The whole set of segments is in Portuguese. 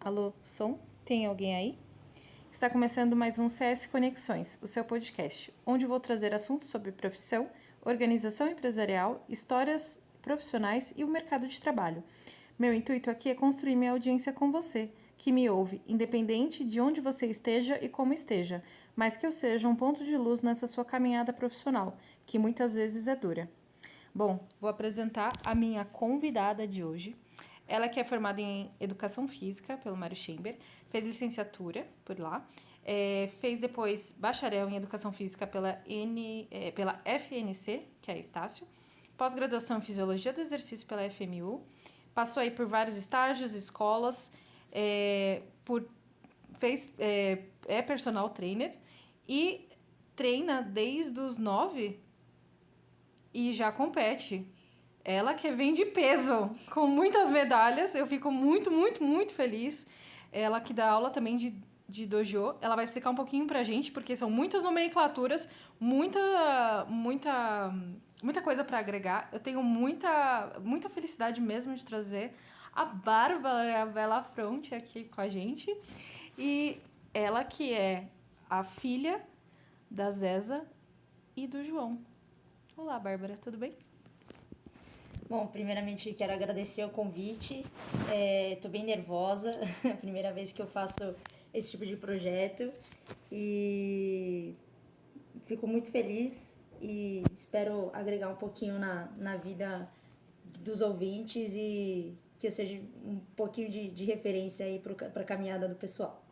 Alô, som? Tem alguém aí? Está começando mais um CS Conexões, o seu podcast, onde vou trazer assuntos sobre profissão, organização empresarial, histórias profissionais e o mercado de trabalho. Meu intuito aqui é construir minha audiência com você, que me ouve, independente de onde você esteja e como esteja, mas que eu seja um ponto de luz nessa sua caminhada profissional, que muitas vezes é dura. Bom, vou apresentar a minha convidada de hoje. Ela que é formada em Educação Física pelo Mário Chamber, fez licenciatura por lá, fez depois bacharel em Educação Física pela FNC, que é Estácio, pós-graduação em Fisiologia do Exercício pela FMU, passou aí por vários estágios, escolas, é personal trainer e treina desde os 9 e já compete. Ela que vem de peso, com muitas medalhas. Eu fico muito, muito, muito feliz. Ela que dá aula também de dojo. Ela vai explicar um pouquinho pra gente, porque são muitas nomenclaturas, muita coisa pra agregar. Eu tenho muita felicidade mesmo de trazer a Bárbara Bela Fronte aqui com a gente. E ela que é a filha da Zeza e do João. Olá, Bárbara, tudo bem? Bom, primeiramente quero agradecer o convite. Tô bem nervosa, é a primeira vez que eu faço esse tipo de projeto e fico muito feliz e espero agregar um pouquinho na vida dos ouvintes e que eu seja um pouquinho de referência aí para a caminhada do pessoal.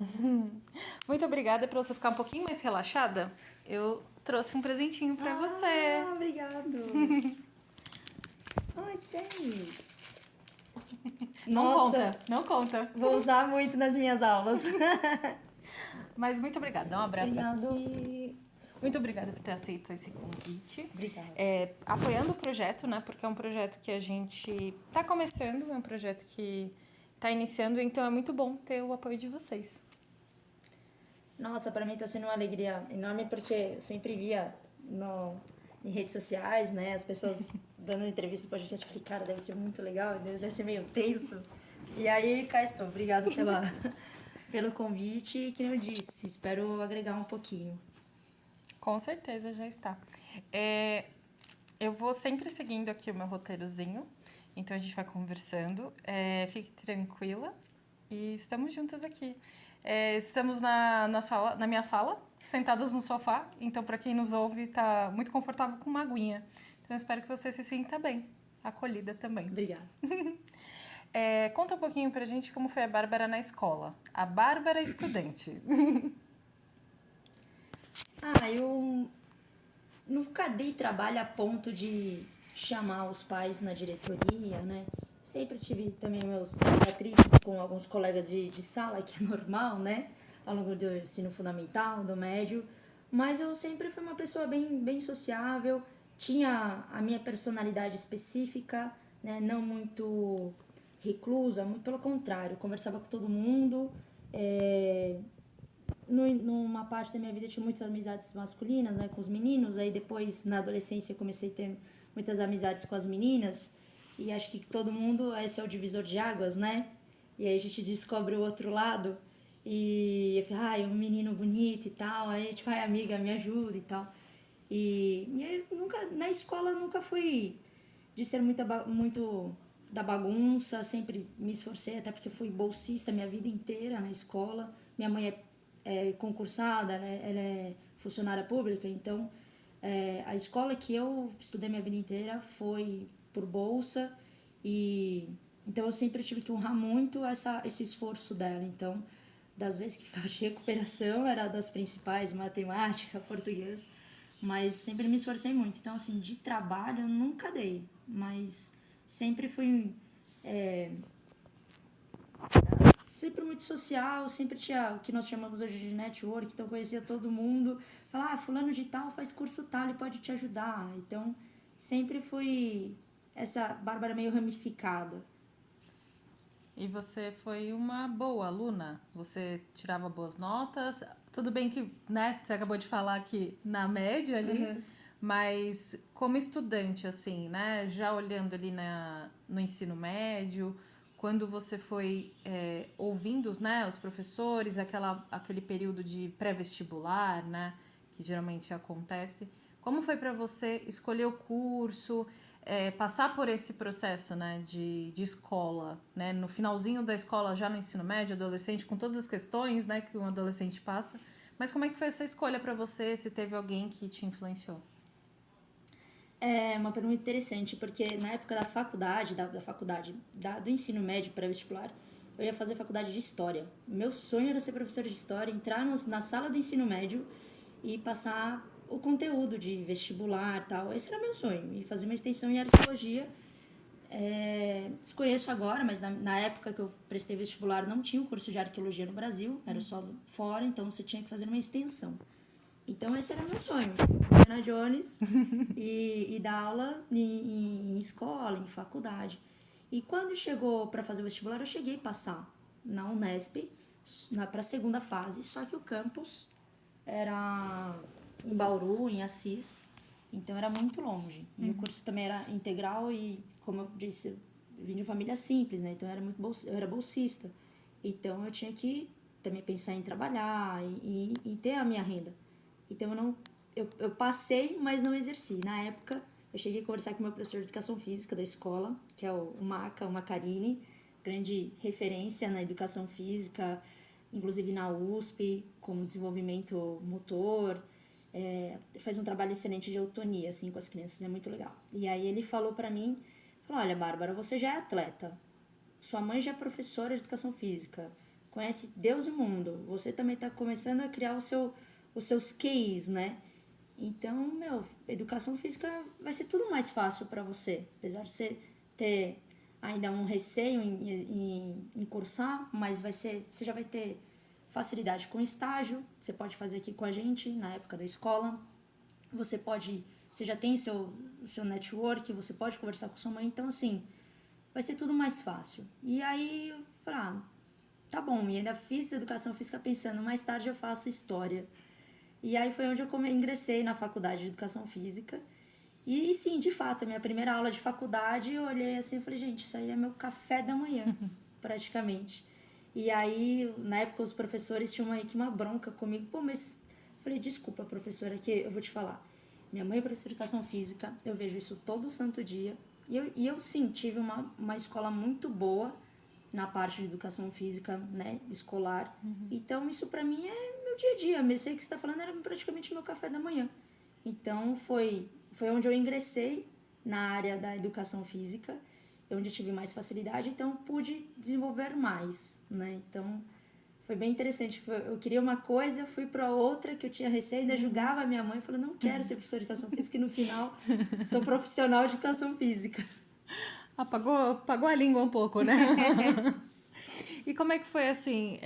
Muito obrigada. Para você ficar um pouquinho mais relaxada, eu trouxe um presentinho para você. Obrigado! Ai, tênis! Não Nossa, conta, não conta. vou usar muito nas minhas aulas. Mas muito obrigada. Dá um abraço Obrigado. aqui. Muito obrigada por ter aceito esse convite. Obrigada. Apoiando o projeto, né? Porque é um projeto que a gente tá começando, é um projeto que tá iniciando, então é muito bom ter o apoio de vocês. Nossa, para mim tá sendo uma alegria enorme porque eu sempre via em redes sociais, né, as pessoas dando entrevista no podcast. Eu falei, cara, deve ser muito legal, deve ser meio tenso. E aí, cá estou. Obrigada pelo convite e, que eu disse, espero agregar um pouquinho. Com certeza já está. Eu vou sempre seguindo aqui o meu roteirozinho, então a gente vai conversando. Fique tranquila e estamos juntas aqui. Estamos na minha sala, sentadas no sofá, então para quem nos ouve tá muito confortável com uma aguinha. Então eu espero que você se sinta bem, acolhida também. Obrigada. Conta um pouquinho pra gente como foi a Bárbara na escola. A Bárbara estudante. Eu nunca dei trabalho a ponto de chamar os pais na diretoria, né? Sempre tive também meus atritos com alguns colegas de sala, que é normal, né? Ao longo do ensino fundamental, do médio. Mas eu sempre fui uma pessoa bem sociável, tinha a minha personalidade específica, né? Não muito reclusa, muito pelo contrário, conversava com todo mundo. Numa parte da minha vida eu tinha muitas amizades masculinas, né, com os meninos. Aí depois, na adolescência, eu comecei a ter muitas amizades com as meninas. E acho que todo mundo, esse é o divisor de águas, né? E aí a gente descobre o outro lado. E eu falei, um menino bonito e tal. Aí, tipo, amiga, me ajuda e tal. E eu nunca, na escola, eu nunca fui de ser muito da bagunça. Sempre me esforcei, até porque eu fui bolsista minha vida inteira na escola. Minha mãe é concursada, né? Ela é funcionária pública, então a escola que eu estudei minha vida inteira foi por bolsa, e então eu sempre tive que honrar muito esse esforço dela. Então, das vezes que ficava de recuperação, era das principais, matemática, português, mas sempre me esforcei muito. Então, assim, de trabalho eu nunca dei, mas sempre fui sempre muito social, sempre tinha o que nós chamamos hoje de network, então conhecia todo mundo. Falava, fulano de tal faz curso tal, ele pode te ajudar. Então, sempre fui essa Bárbara meio ramificada. E você foi uma boa aluna? Você tirava boas notas? Tudo bem que, né, você acabou de falar que na média ali, mas como estudante, assim, né, já olhando ali no ensino médio, quando você foi ouvindo, né, os professores, aquele período de pré-vestibular, né, que geralmente acontece, como foi para você escolher o curso, passar por esse processo, né, de escola, né, no finalzinho da escola, já no ensino médio, adolescente, com todas as questões, né, que um adolescente passa, mas como é que foi essa escolha para você, se teve alguém que te influenciou? É uma pergunta interessante, porque na época da faculdade, do ensino médio pré-vestibular, eu ia fazer faculdade de História. Meu sonho era ser professor de História, entrar na sala do ensino médio e passar o conteúdo de vestibular e tal. Esse era meu sonho, e fazer uma extensão em Arqueologia. Desconheço agora, mas na época que eu prestei vestibular não tinha o curso de Arqueologia no Brasil, era só fora, então você tinha que fazer uma extensão. Então esse era meu sonho, ser Indiana Jones e dar aula em escola, em faculdade. E quando chegou para fazer o vestibular, eu cheguei a passar na Unesp, para a segunda fase, só que o campus era em Bauru, em Assis, então era muito longe. E o curso também era integral e, como eu disse, eu vim de família simples, né? Então eu era bolsista. Então eu tinha que também pensar em trabalhar e ter a minha renda. Então eu passei, mas não exerci. Na época, eu cheguei a conversar com o meu professor de educação física da escola, que é o Macarini, grande referência na educação física, inclusive na USP, como desenvolvimento motor. Faz um trabalho excelente de autonomia, assim, com as crianças, é muito legal. E aí ele falou pra mim, olha, Bárbara, você já é atleta, sua mãe já é professora de educação física, conhece Deus e o mundo, você também está começando a criar os seus QIs, né? Então, educação física vai ser tudo mais fácil para você, apesar de você ter ainda um receio em cursar, mas você já vai ter facilidade com estágio, você pode fazer aqui com a gente na época da escola, você já tem seu network, você pode conversar com sua mãe, então assim, vai ser tudo mais fácil. E aí eu falei, tá bom, e ainda fiz educação física pensando, mais tarde eu faço história. E aí foi onde eu ingressei na faculdade de educação física. E sim, de fato, a minha primeira aula de faculdade, eu olhei assim e falei, gente, isso aí é meu café da manhã, praticamente. E aí, na época, os professores tinham uma bronca comigo. Pô, mas... Eu falei, desculpa, professora, que eu vou te falar. Minha mãe é professora de educação física, eu vejo isso todo santo dia. E eu sim, tive uma escola muito boa na parte de educação física, né, escolar. Então, isso pra mim é meu dia a dia. Eu sei que você tá falando, era praticamente meu café da manhã. Então, foi onde eu ingressei na área da educação física, onde eu tive mais facilidade, então pude desenvolver mais, né? Então, foi bem interessante. Eu queria uma coisa, fui para outra que eu tinha receio, ainda julgava a minha mãe, falando, não quero ser professora de educação física, e no final sou profissional de educação física. Apagou a língua um pouco, né? E como é que foi assim?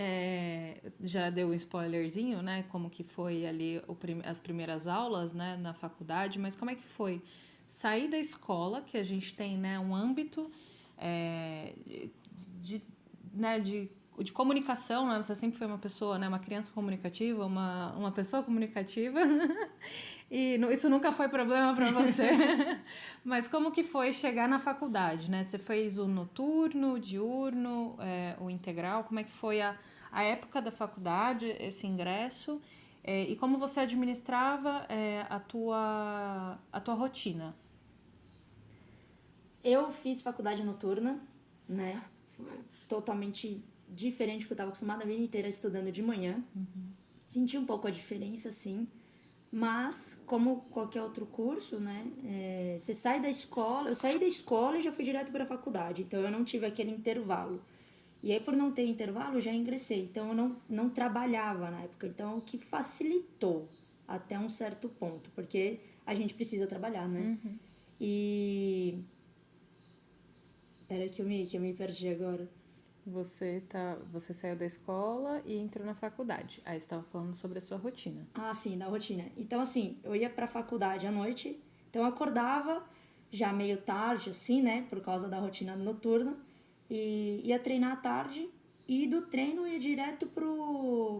Já deu um spoilerzinho, né? Como que foi ali as primeiras aulas, né, na faculdade, mas como é que foi sair da escola, que a gente tem, né, um âmbito de, né, de comunicação, né? Você sempre foi uma pessoa, né, uma criança comunicativa, uma pessoa comunicativa. E isso nunca foi problema para você. Mas como que foi chegar na faculdade, né? Você fez o noturno, o diurno, o integral? Como é que foi a época da faculdade, esse ingresso? E como você administrava a tua rotina? Eu fiz faculdade noturna, né? Totalmente diferente do que eu estava acostumada a vida inteira estudando de manhã. Senti um pouco a diferença, sim. Mas, como qualquer outro curso, né? Você sai da escola... Eu saí da escola e já fui direto para a faculdade. Então, eu não tive aquele intervalo. E aí, por não ter intervalo, eu já ingressei. Então, eu não trabalhava na época. Então, o que facilitou até um certo ponto. Porque a gente precisa trabalhar, né? E... Peraí que eu me perdi agora. Você saiu da escola e entrou na faculdade. Aí você estava falando sobre a sua rotina. Ah, sim, da rotina. Então, assim, eu ia pra faculdade à noite, então eu acordava já meio tarde, assim, né, por causa da rotina noturna, e ia treinar à tarde, e do treino eu ia direto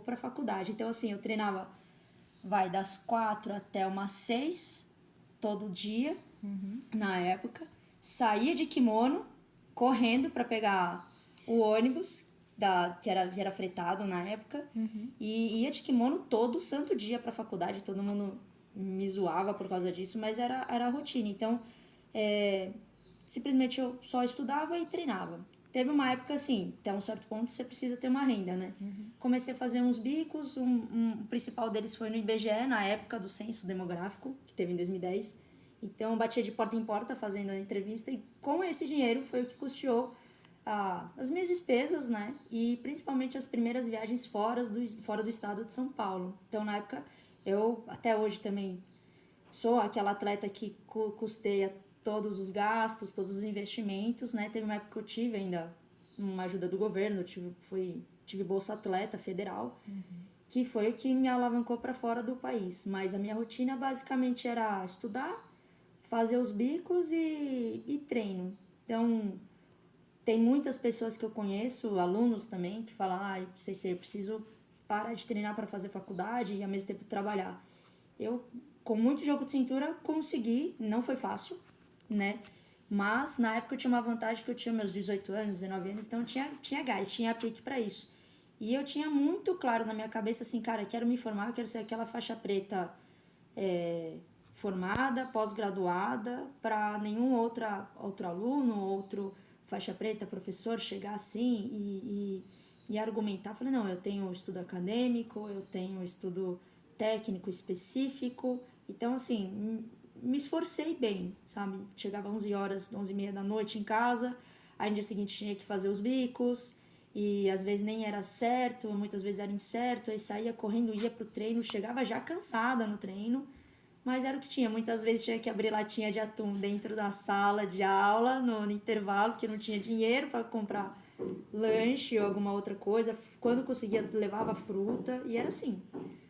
pra faculdade. Então, assim, eu treinava, das 4 até umas 6, todo dia, na época, saía de kimono, correndo pra pegar o ônibus, que era fretado na época, e ia de kimono todo santo dia pra faculdade, todo mundo me zoava por causa disso, mas era a rotina. Então, simplesmente eu só estudava e treinava. Teve uma época assim, até um certo ponto você precisa ter uma renda, né? Comecei a fazer uns bicos, o principal deles foi no IBGE, na época do censo demográfico, que teve em 2010. Então eu batia de porta em porta fazendo a entrevista e com esse dinheiro foi o que custeou as minhas despesas, né? E principalmente as primeiras viagens fora do estado de São Paulo. Então na época, eu até hoje também sou aquela atleta que custeia todos os gastos, todos os investimentos, né? Teve uma época que eu tive ainda uma ajuda do governo, tive Bolsa Atleta Federal, que foi o que me alavancou para fora do país. Mas a minha rotina basicamente era estudar, fazer os bicos e treino. Então, tem muitas pessoas que eu conheço, alunos também, que falam, eu preciso parar de treinar para fazer faculdade e ao mesmo tempo trabalhar. Eu, com muito jogo de cintura, consegui, não foi fácil, né? Mas na época eu tinha uma vantagem que eu tinha meus 18 anos, 19 anos, então eu tinha gás, tinha pique para isso. E eu tinha muito claro na minha cabeça assim, cara, quero me formar, quero ser aquela faixa preta formada, pós-graduada, para nenhum outro aluno, outro faixa preta, professor, chegar assim e argumentar. Falei, não, eu tenho estudo acadêmico, eu tenho estudo técnico específico, então assim, me esforcei bem, sabe? Chegava 11 horas, 11h30 da noite em casa, aí no dia seguinte tinha que fazer os bicos, e às vezes nem era certo, muitas vezes era incerto, aí saía correndo, ia pro treino, chegava já cansada no treino, mas era o que tinha. Muitas vezes tinha que abrir latinha de atum dentro da sala de aula, no intervalo, porque não tinha dinheiro para comprar lanche ou alguma outra coisa. Quando conseguia, levava fruta, e era assim.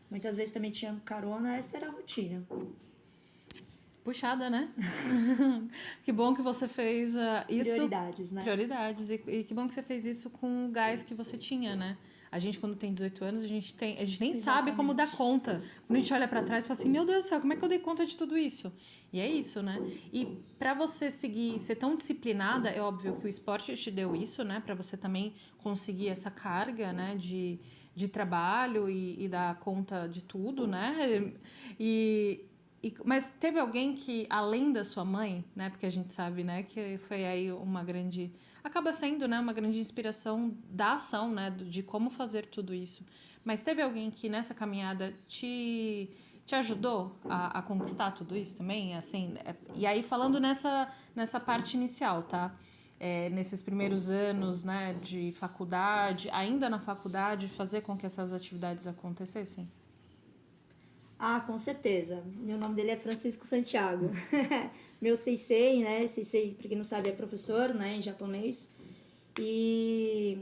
Muitas vezes também tinha carona, essa era a rotina. Puxada, né? Que bom que você fez isso. Prioridades, né? Prioridades. E que bom que você fez isso com o gás que você tinha, né? A gente, quando tem 18 anos, a gente nem sabe como dar conta. Quando a gente olha pra trás e fala assim, meu Deus do céu, como é que eu dei conta de tudo isso? E é isso, né? E pra você ser tão disciplinada, é óbvio que o esporte te deu isso, né? Pra você também conseguir essa carga, né? De trabalho e dar conta de tudo, né? Mas teve alguém que, além da sua mãe, né? Porque a gente sabe, né? Que foi aí uma grande... Acaba sendo, né? Uma grande inspiração da ação, né? De como fazer tudo isso. Mas teve alguém que nessa caminhada te ajudou a conquistar tudo isso também? Assim, e aí falando nessa parte inicial, tá? Nesses primeiros anos, né? De faculdade, ainda na faculdade, fazer com que essas atividades acontecessem? Com certeza. O nome dele é Francisco Santiago. Meu sensei, né? Sensei, pra quem não sabe, é professor, né? Em japonês. E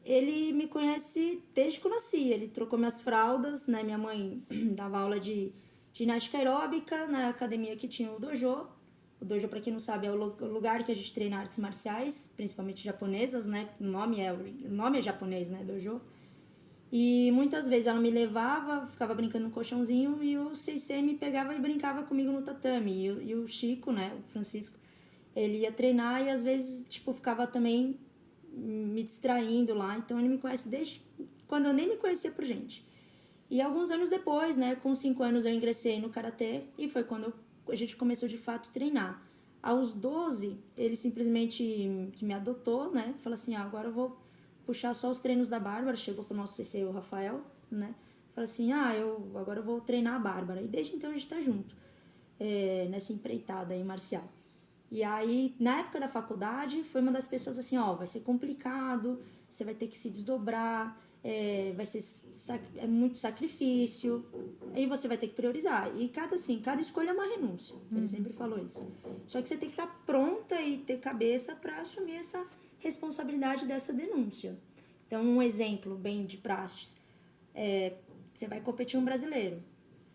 ele me conhece desde que eu nasci. Ele trocou minhas fraldas, né? Minha mãe dava aula de ginástica aeróbica na academia que tinha o dojo. O dojo, pra quem não sabe, é o lugar que a gente treina artes marciais, principalmente japonesas, né? O nome é japonês, né? Dojo. E muitas vezes ela me levava, ficava brincando no colchãozinho e o sensei me pegava e brincava comigo no tatame. E o Chico, né, o Francisco, ele ia treinar e às vezes, tipo, ficava também me distraindo lá. Então ele me conhece desde quando eu nem me conhecia por gente. E alguns anos depois, né, com 5 anos eu ingressei no karatê e foi quando a gente começou de fato a treinar. Aos 12, ele simplesmente que me adotou, né, falou assim, agora eu vou puxar só os treinos da Bárbara, chegou pro nosso CC, o Rafael, né, falou assim, agora eu vou treinar a Bárbara. E desde então a gente tá junto, nessa empreitada aí marcial. E aí, na época da faculdade, foi uma das pessoas assim, vai ser complicado, você vai ter que se desdobrar, vai ser muito sacrifício, aí você vai ter que priorizar. E cada escolha é uma renúncia, ele sempre falou isso. Só que você tem que estar pronta e ter cabeça para assumir essa responsabilidade dessa denúncia. Então, um exemplo bem de praxis, você vai competir um brasileiro,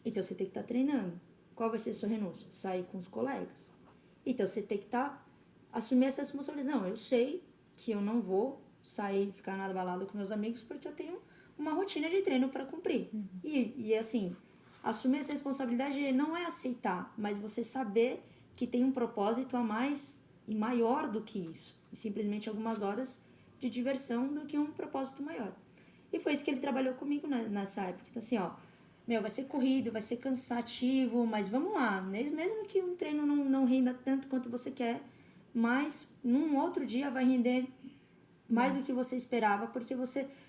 então você tem que estar treinando. Qual vai ser a sua renúncia? Sair com os colegas. Então, você tem que assumir essa responsabilidade. Não, eu sei que eu não vou sair, ficar na balada com meus amigos porque eu tenho uma rotina de treino para cumprir. E assim, assumir essa responsabilidade não é aceitar, mas você saber que tem um propósito a mais e maior do que isso. E simplesmente algumas horas de diversão do que um propósito maior. E foi isso que ele trabalhou comigo nessa época. Então, assim, ó, meu, vai ser corrido, vai ser cansativo, mas vamos lá. Mesmo que um treino não renda tanto quanto você quer, mas num outro dia vai render mais do que você esperava, porque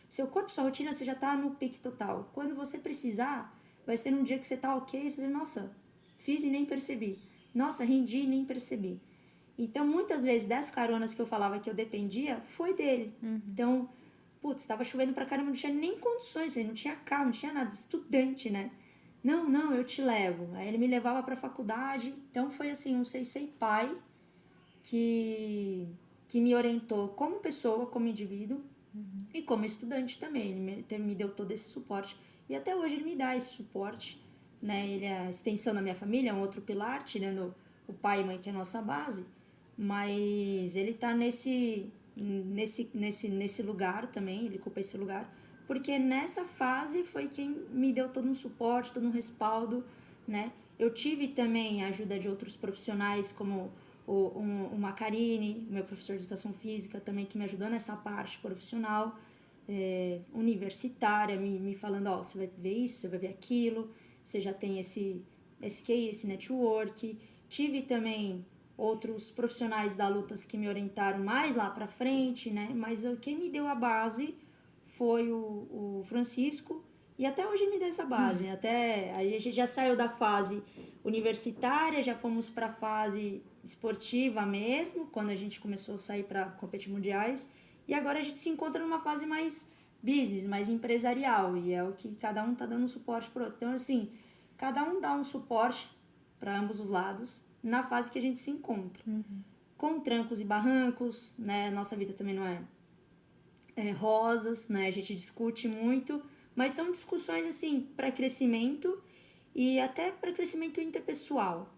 seu corpo, sua rotina, você já tá no pique total. Quando você precisar, vai ser num dia que você tá ok, e você, nossa, fiz e nem percebi. Nossa, rendi e nem percebi. Então, muitas vezes, das caronas que eu falava que eu dependia, foi dele. Então, putz, tava chovendo pra caramba, não tinha nem condições, não tinha carro, não tinha nada, estudante, né? Não, eu te levo. Aí ele me levava pra faculdade, então foi assim, um sensei pai que me orientou como pessoa, como indivíduo e como estudante também. Ele me deu todo esse suporte e até hoje ele me dá esse suporte, né? Ele é a extensão da minha família, é um outro pilar, tirando o pai e mãe que é a nossa base, mas ele tá nesse lugar também, ele ocupa esse lugar, porque nessa fase foi quem me deu todo um suporte, todo um respaldo, né? Eu tive também a ajuda de outros profissionais, como o Macarini, meu professor de educação física também, que me ajudou nessa parte profissional, universitária, me falando, ó, você vai ver isso, você vai ver aquilo, você já tem esse network. Tive também outros profissionais da lutas que me orientaram mais lá pra frente, né? Mas quem me deu a base foi o Francisco, e até hoje me deu essa base. Até a gente já saiu da fase universitária, já fomos para a fase esportiva mesmo, quando a gente começou a sair para competir mundiais, e agora a gente se encontra numa fase mais business, mais empresarial, e é o que cada um tá dando suporte pro outro. Então, assim, cada um dá um suporte para ambos os lados na fase que a gente se encontra. Com trancos e barrancos, né? Nossa vida também não é rosas, né? A gente discute muito, mas são discussões assim para crescimento e até para crescimento interpessoal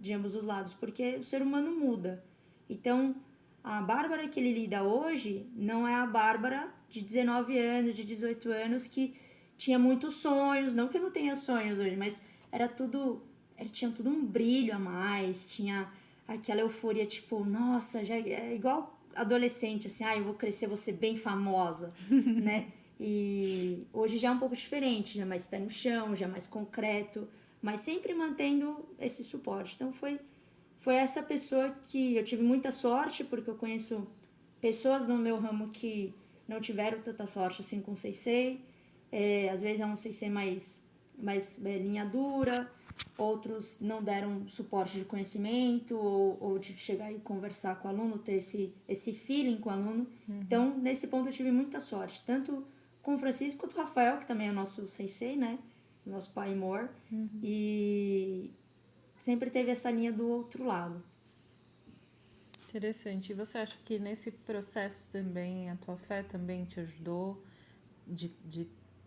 de ambos os lados, porque o ser humano muda. Então, a Bárbara que ele lida hoje não é a Bárbara de 19 anos, de 18 anos que tinha muitos sonhos, não que eu não tenha sonhos hoje, mas ele tinha tudo um brilho a mais, tinha aquela euforia tipo, nossa, já é igual adolescente, assim, eu vou crescer, vou ser bem famosa, né? E hoje já é um pouco diferente, já é mais pé no chão, já é mais concreto, mas sempre mantendo esse suporte. Então foi essa pessoa que eu tive muita sorte, porque eu conheço pessoas no meu ramo que não tiveram tanta sorte assim com o Sensei. Às vezes é um Sensei mais linha dura, outros não deram suporte de conhecimento ou de chegar e conversar com o aluno, ter esse feeling com o aluno. Então, nesse ponto eu tive muita sorte, tanto com o Francisco quanto o Rafael, que também é nosso sensei, né? Nosso pai Mor. E sempre teve essa linha do outro lado. Interessante. E você acha que nesse processo também, a tua fé também te ajudou de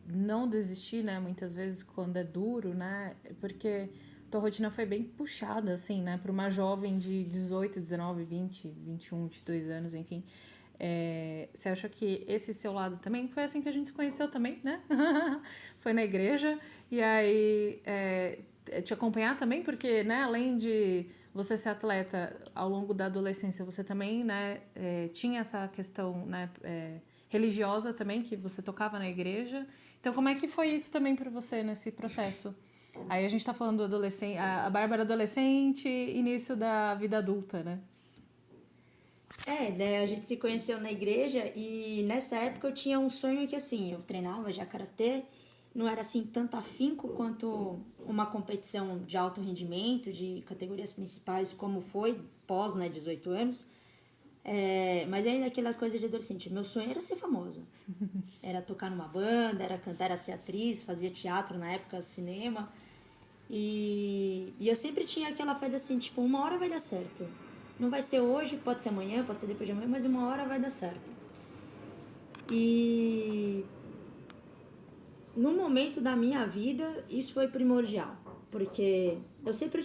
não desistir, né? Muitas vezes quando é duro, né? Porque tua rotina foi bem puxada, assim, né? Para uma jovem de 18, 19, 20, 21, 22 anos, enfim. Você acha que esse seu lado também foi assim que a gente se conheceu também, né? Foi na igreja. E aí, te acompanhar também, porque, né, além de você ser atleta ao longo da adolescência, você também, né, tinha essa questão, né, religiosa também, que você tocava na igreja. Então, como é que foi isso também para você nesse processo? Aí a gente tá falando do adolescente, a Bárbara adolescente, início da vida adulta, né? Daí a gente se conheceu na igreja e nessa época eu tinha um sonho que assim, eu treinava já karatê, não era assim tanto afinco quanto uma competição de alto rendimento, de categorias principais, como foi pós, né, 18 anos. Mas ainda aquela coisa de adolescente, meu sonho era ser famosa. Era tocar numa banda, era cantar, era ser atriz, fazia teatro na época, cinema. E eu sempre tinha aquela fé assim, tipo, uma hora vai dar certo. Não vai ser hoje, pode ser amanhã, pode ser depois de amanhã, mas uma hora vai dar certo. E no momento da minha vida, isso foi primordial. Porque eu sempre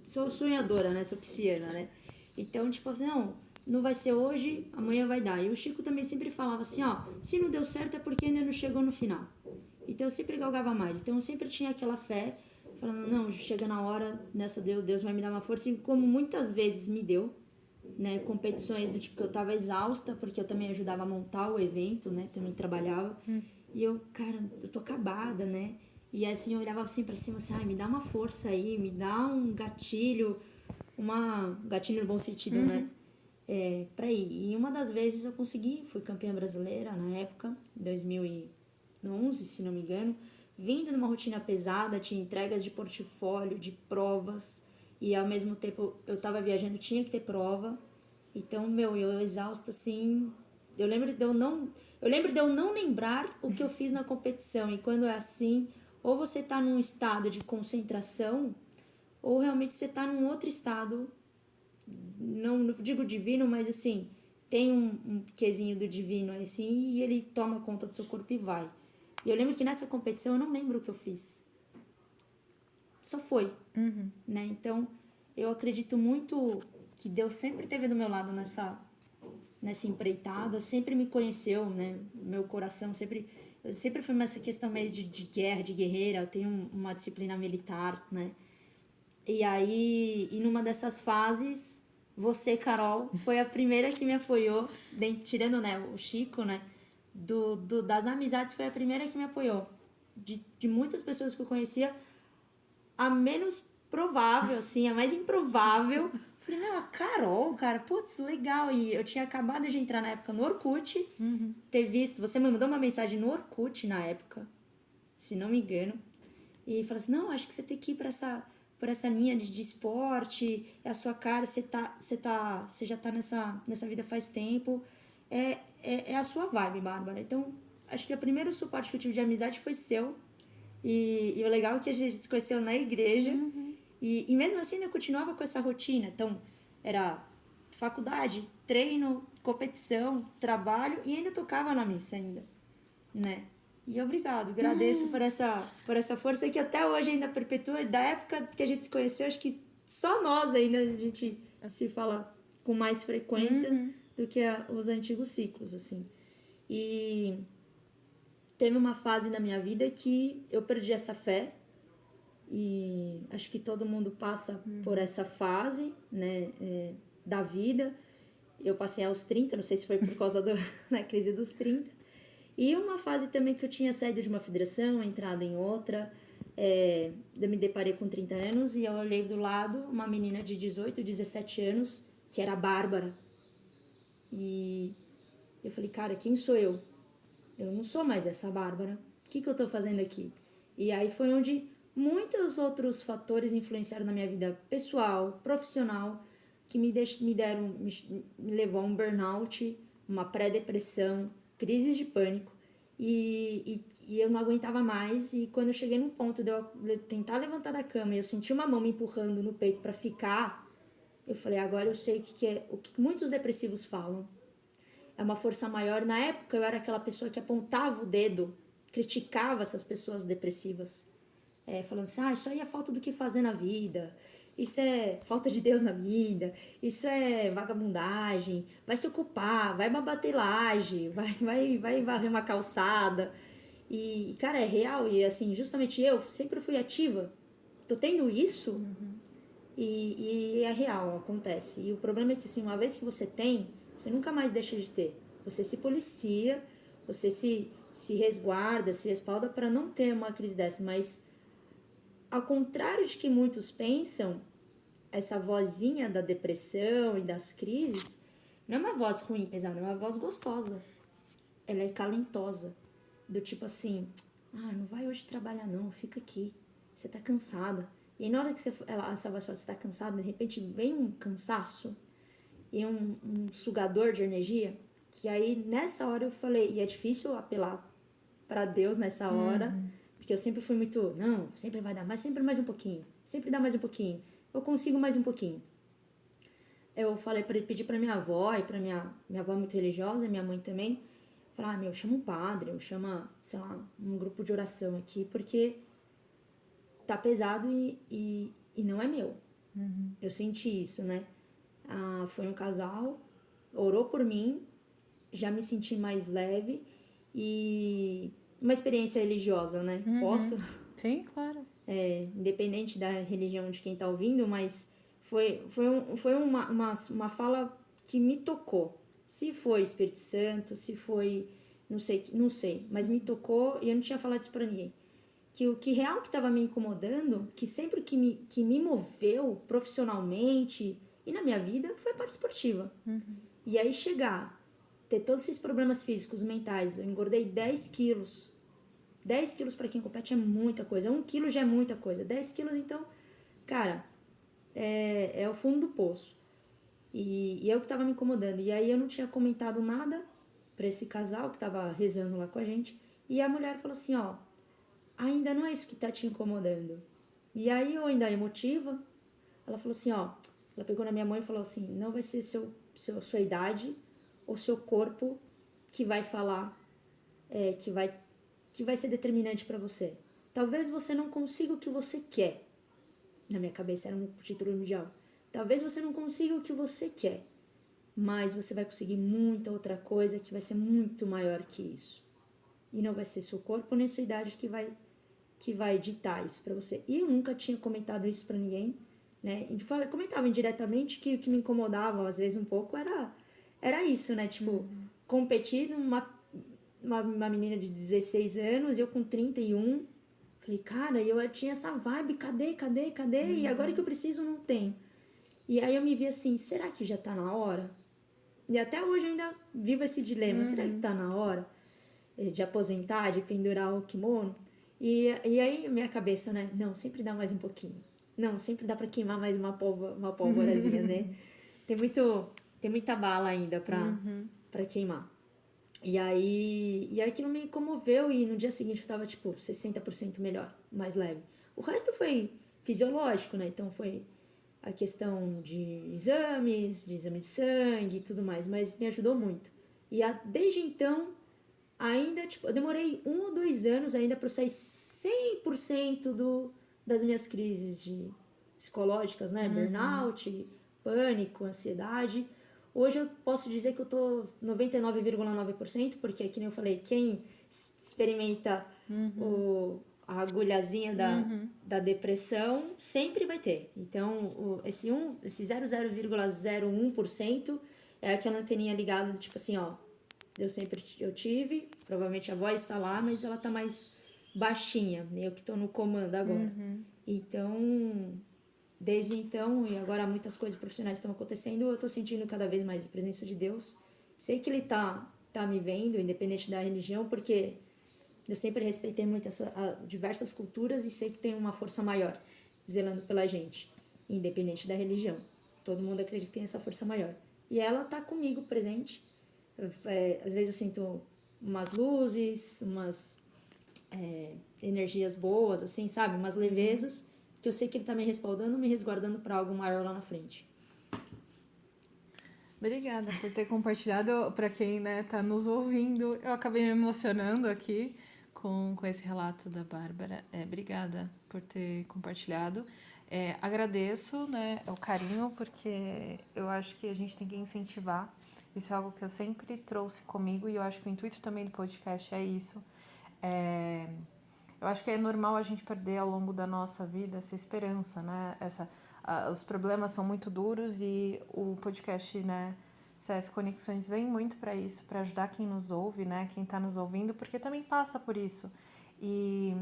sou sonhadora, né? Sou pisciana, né? Então, tipo assim, não vai ser hoje, amanhã vai dar. E o Chico também sempre falava assim, se não deu certo é porque ainda não chegou no final. Então eu sempre galgava mais. Então eu sempre tinha aquela fé, falando, não, chega na hora, nessa Deus vai me dar uma força. E como muitas vezes me deu, né, competições do tipo que eu tava exausta, porque eu também ajudava a montar o evento, né, também trabalhava. E eu, cara, eu tô acabada, né? E assim, eu olhava assim pra cima, assim, ai, me dá uma força aí, me dá um gatilho, gatilho no bom sentido, né? Pra ir. E uma das vezes eu consegui, fui campeã brasileira na época, em 2011, se não me engano, vindo numa rotina pesada, tinha entregas de portfólio, de provas, e ao mesmo tempo eu tava viajando, tinha que ter prova. Então, eu exausta assim, eu lembro de eu não lembrar o que eu fiz na competição. E quando é assim, ou você tá num estado de concentração, ou realmente você tá num outro estado, não digo divino, mas assim, tem um quesinho do divino assim, e ele toma conta do seu corpo e vai. E eu lembro que nessa competição eu não lembro o que eu fiz. Só foi, né? Então, eu acredito muito que Deus sempre esteve do meu lado nessa empreitada, sempre me conheceu, né? Meu coração eu sempre fui nessa questão meio de guerra, de guerreira. Eu tenho uma disciplina militar, né? E aí, e numa dessas fases, você, Carol, foi a primeira que me apoiou, tirando, né, o Chico, né, das amizades, foi a primeira que me apoiou. De muitas pessoas que eu conhecia, a menos provável, assim, a mais improvável. Falei, meu, a Carol, cara, putz, legal. E eu tinha acabado de entrar na época no Orkut, ter visto, você me mandou uma mensagem no Orkut na época, se não me engano, e falou assim, não, acho que você tem que ir por essa linha de esporte, é a sua cara, você já tá nessa vida faz tempo, é a sua vibe, Bárbara. Então, acho que o primeiro suporte que eu tive de amizade foi seu, e o legal é que a gente se conheceu na igreja, e mesmo assim eu continuava com essa rotina. Então, era faculdade, treino, competição, trabalho, e ainda tocava na missa ainda, né? E obrigado, agradeço por essa força que até hoje ainda perpetua. Da época que a gente se conheceu, acho que só nós ainda a gente se fala com mais frequência do que os antigos ciclos, assim. E teve uma fase na minha vida que eu perdi essa fé, e acho que todo mundo passa por essa fase, né, da vida. Eu passei aos 30, não sei se foi por causa da crise dos 30. E uma fase também que eu tinha saído de uma federação, entrado em outra, eu me deparei com 30 anos e eu olhei do lado uma menina de 18, 17 anos, que era a Bárbara. E eu falei, cara, quem sou eu? Eu não sou mais essa Bárbara. O que eu tô fazendo aqui? E aí foi onde muitos outros fatores influenciaram na minha vida pessoal, profissional, que me levou a um burnout, uma pré-depressão, crises de pânico. E eu não aguentava mais. E quando eu cheguei num ponto de eu tentar levantar da cama e eu senti uma mão me empurrando no peito para ficar, eu falei, agora eu sei o que muitos depressivos falam. É uma força maior. Na época eu era aquela pessoa que apontava o dedo, criticava essas pessoas depressivas, falando assim, isso aí é falta do que fazer na vida, isso é falta de Deus na vida, isso é vagabundagem, vai se ocupar, vai bater laje, vai varrer uma calçada. E, cara, é real. E assim, justamente eu sempre fui ativa, tô tendo isso. E é real, acontece. E o problema é que, assim, uma vez que você tem, você nunca mais deixa de ter. Você se policia, você se resguarda, se respalda para não ter uma crise dessa. Mas, ao contrário de que muitos pensam, essa vozinha da depressão e das crises não é uma voz ruim, pesada, é uma voz gostosa. Ela é calentosa. Do tipo assim, não vai hoje trabalhar não, fica aqui. Você tá cansada. E aí, na hora que essa voz fala, você tá cansada, de repente vem um cansaço e um sugador de energia, que aí nessa hora eu falei, e é difícil apelar para Deus nessa hora, porque eu sempre fui muito, não, sempre vai dar mais, sempre mais um pouquinho, sempre dá mais um pouquinho, eu consigo mais um pouquinho. Eu falei, pedi pra minha avó, e pra minha avó é muito religiosa, minha mãe também, falar, chama um padre, ou chama, sei lá, um grupo de oração aqui, porque tá pesado e não é meu. Eu senti isso, né? Foi um casal, orou por mim, já me senti mais leve e uma experiência religiosa, né? Posso? Sim, claro. Independente da religião de quem tá ouvindo, mas foi uma fala que me tocou. Se foi Espírito Santo, se foi, não sei, mas me tocou e eu não tinha falado isso pra ninguém. Que o que real que estava me incomodando, que sempre que me moveu profissionalmente e na minha vida, foi a parte esportiva. E aí ter todos esses problemas físicos, mentais, eu engordei 10 quilos. 10 quilos para quem compete é muita coisa. 1 quilo já é muita coisa. 10 quilos, então, cara, é o fundo do poço. E eu que tava me incomodando. E aí eu não tinha comentado nada pra esse casal que tava rezando lá com a gente. E a mulher falou assim, ó, ainda não é isso que tá te incomodando. E aí eu ainda emotiva, ela falou assim, ó, ela pegou na minha mão e falou assim, não vai ser sua idade ou seu corpo que vai falar, que vai ser determinante pra você. Talvez você não consiga o que você quer. Na minha cabeça era um título mundial. Talvez você não consiga o que você quer, mas você vai conseguir muita outra coisa que vai ser muito maior que isso. E não vai ser seu corpo nem sua idade que vai ditar isso pra você. E eu nunca tinha comentado isso pra ninguém, né? E comentava indiretamente que o que me incomodava às vezes um pouco era isso, né? Tipo, competir uma menina de 16 anos, eu com 31. Falei, cara, eu tinha essa vibe, cadê? E agora que eu preciso, não tem. E aí eu me vi assim, será que já tá na hora? E até hoje eu ainda vivo esse dilema, será que tá na hora de aposentar, de pendurar o kimono? E aí minha cabeça, né, não, sempre dá mais um pouquinho. Não, sempre dá pra queimar mais uma pólvorazinha, né? Tem muita bala ainda pra queimar. E aí aquilo me comoveu e no dia seguinte eu tava, tipo, 60% melhor, mais leve. O resto foi fisiológico, né? Então foi a questão de exame de sangue e tudo mais, mas me ajudou muito. Desde então, ainda, tipo, eu demorei 1 ou 2 anos ainda pra eu sair 100% das minhas crises psicológicas, né? Burnout, pânico, ansiedade. Hoje eu posso dizer que eu tô 99,9%, porque, que nem eu falei, quem experimenta a agulhazinha da depressão sempre vai ter. Então, esse 0,01% é aquela anteninha ligada, tipo assim, ó, eu tive, provavelmente a voz está lá, mas ela tá mais baixinha, eu que tô no comando agora. Então, desde então, e agora muitas coisas profissionais estão acontecendo, eu tô sentindo cada vez mais a presença de Deus. Sei que Ele tá me vendo, independente da religião, porque eu sempre respeitei muito diversas culturas e sei que tem uma força maior zelando pela gente, independente da religião. Todo mundo acredita que tem essa força maior. E ela tá comigo presente. Às vezes eu sinto umas luzes, umas energias boas, assim, sabe? Umas levezas, que eu sei que ele tá me respaldando, me resguardando para algo maior lá na frente. Obrigada por ter compartilhado. Para quem, né, tá nos ouvindo, eu acabei me emocionando aqui com esse relato da Bárbara. Obrigada por ter compartilhado. Agradeço, né, o carinho, porque eu acho que a gente tem que incentivar. Isso é algo que eu sempre trouxe comigo e eu acho que o intuito também do podcast é isso. Eu acho que é normal a gente perder ao longo da nossa vida essa esperança, né? Os problemas são muito duros e o podcast, né, CS Conexões vem muito para isso, para ajudar quem nos ouve, né, quem está nos ouvindo, porque também passa por isso. E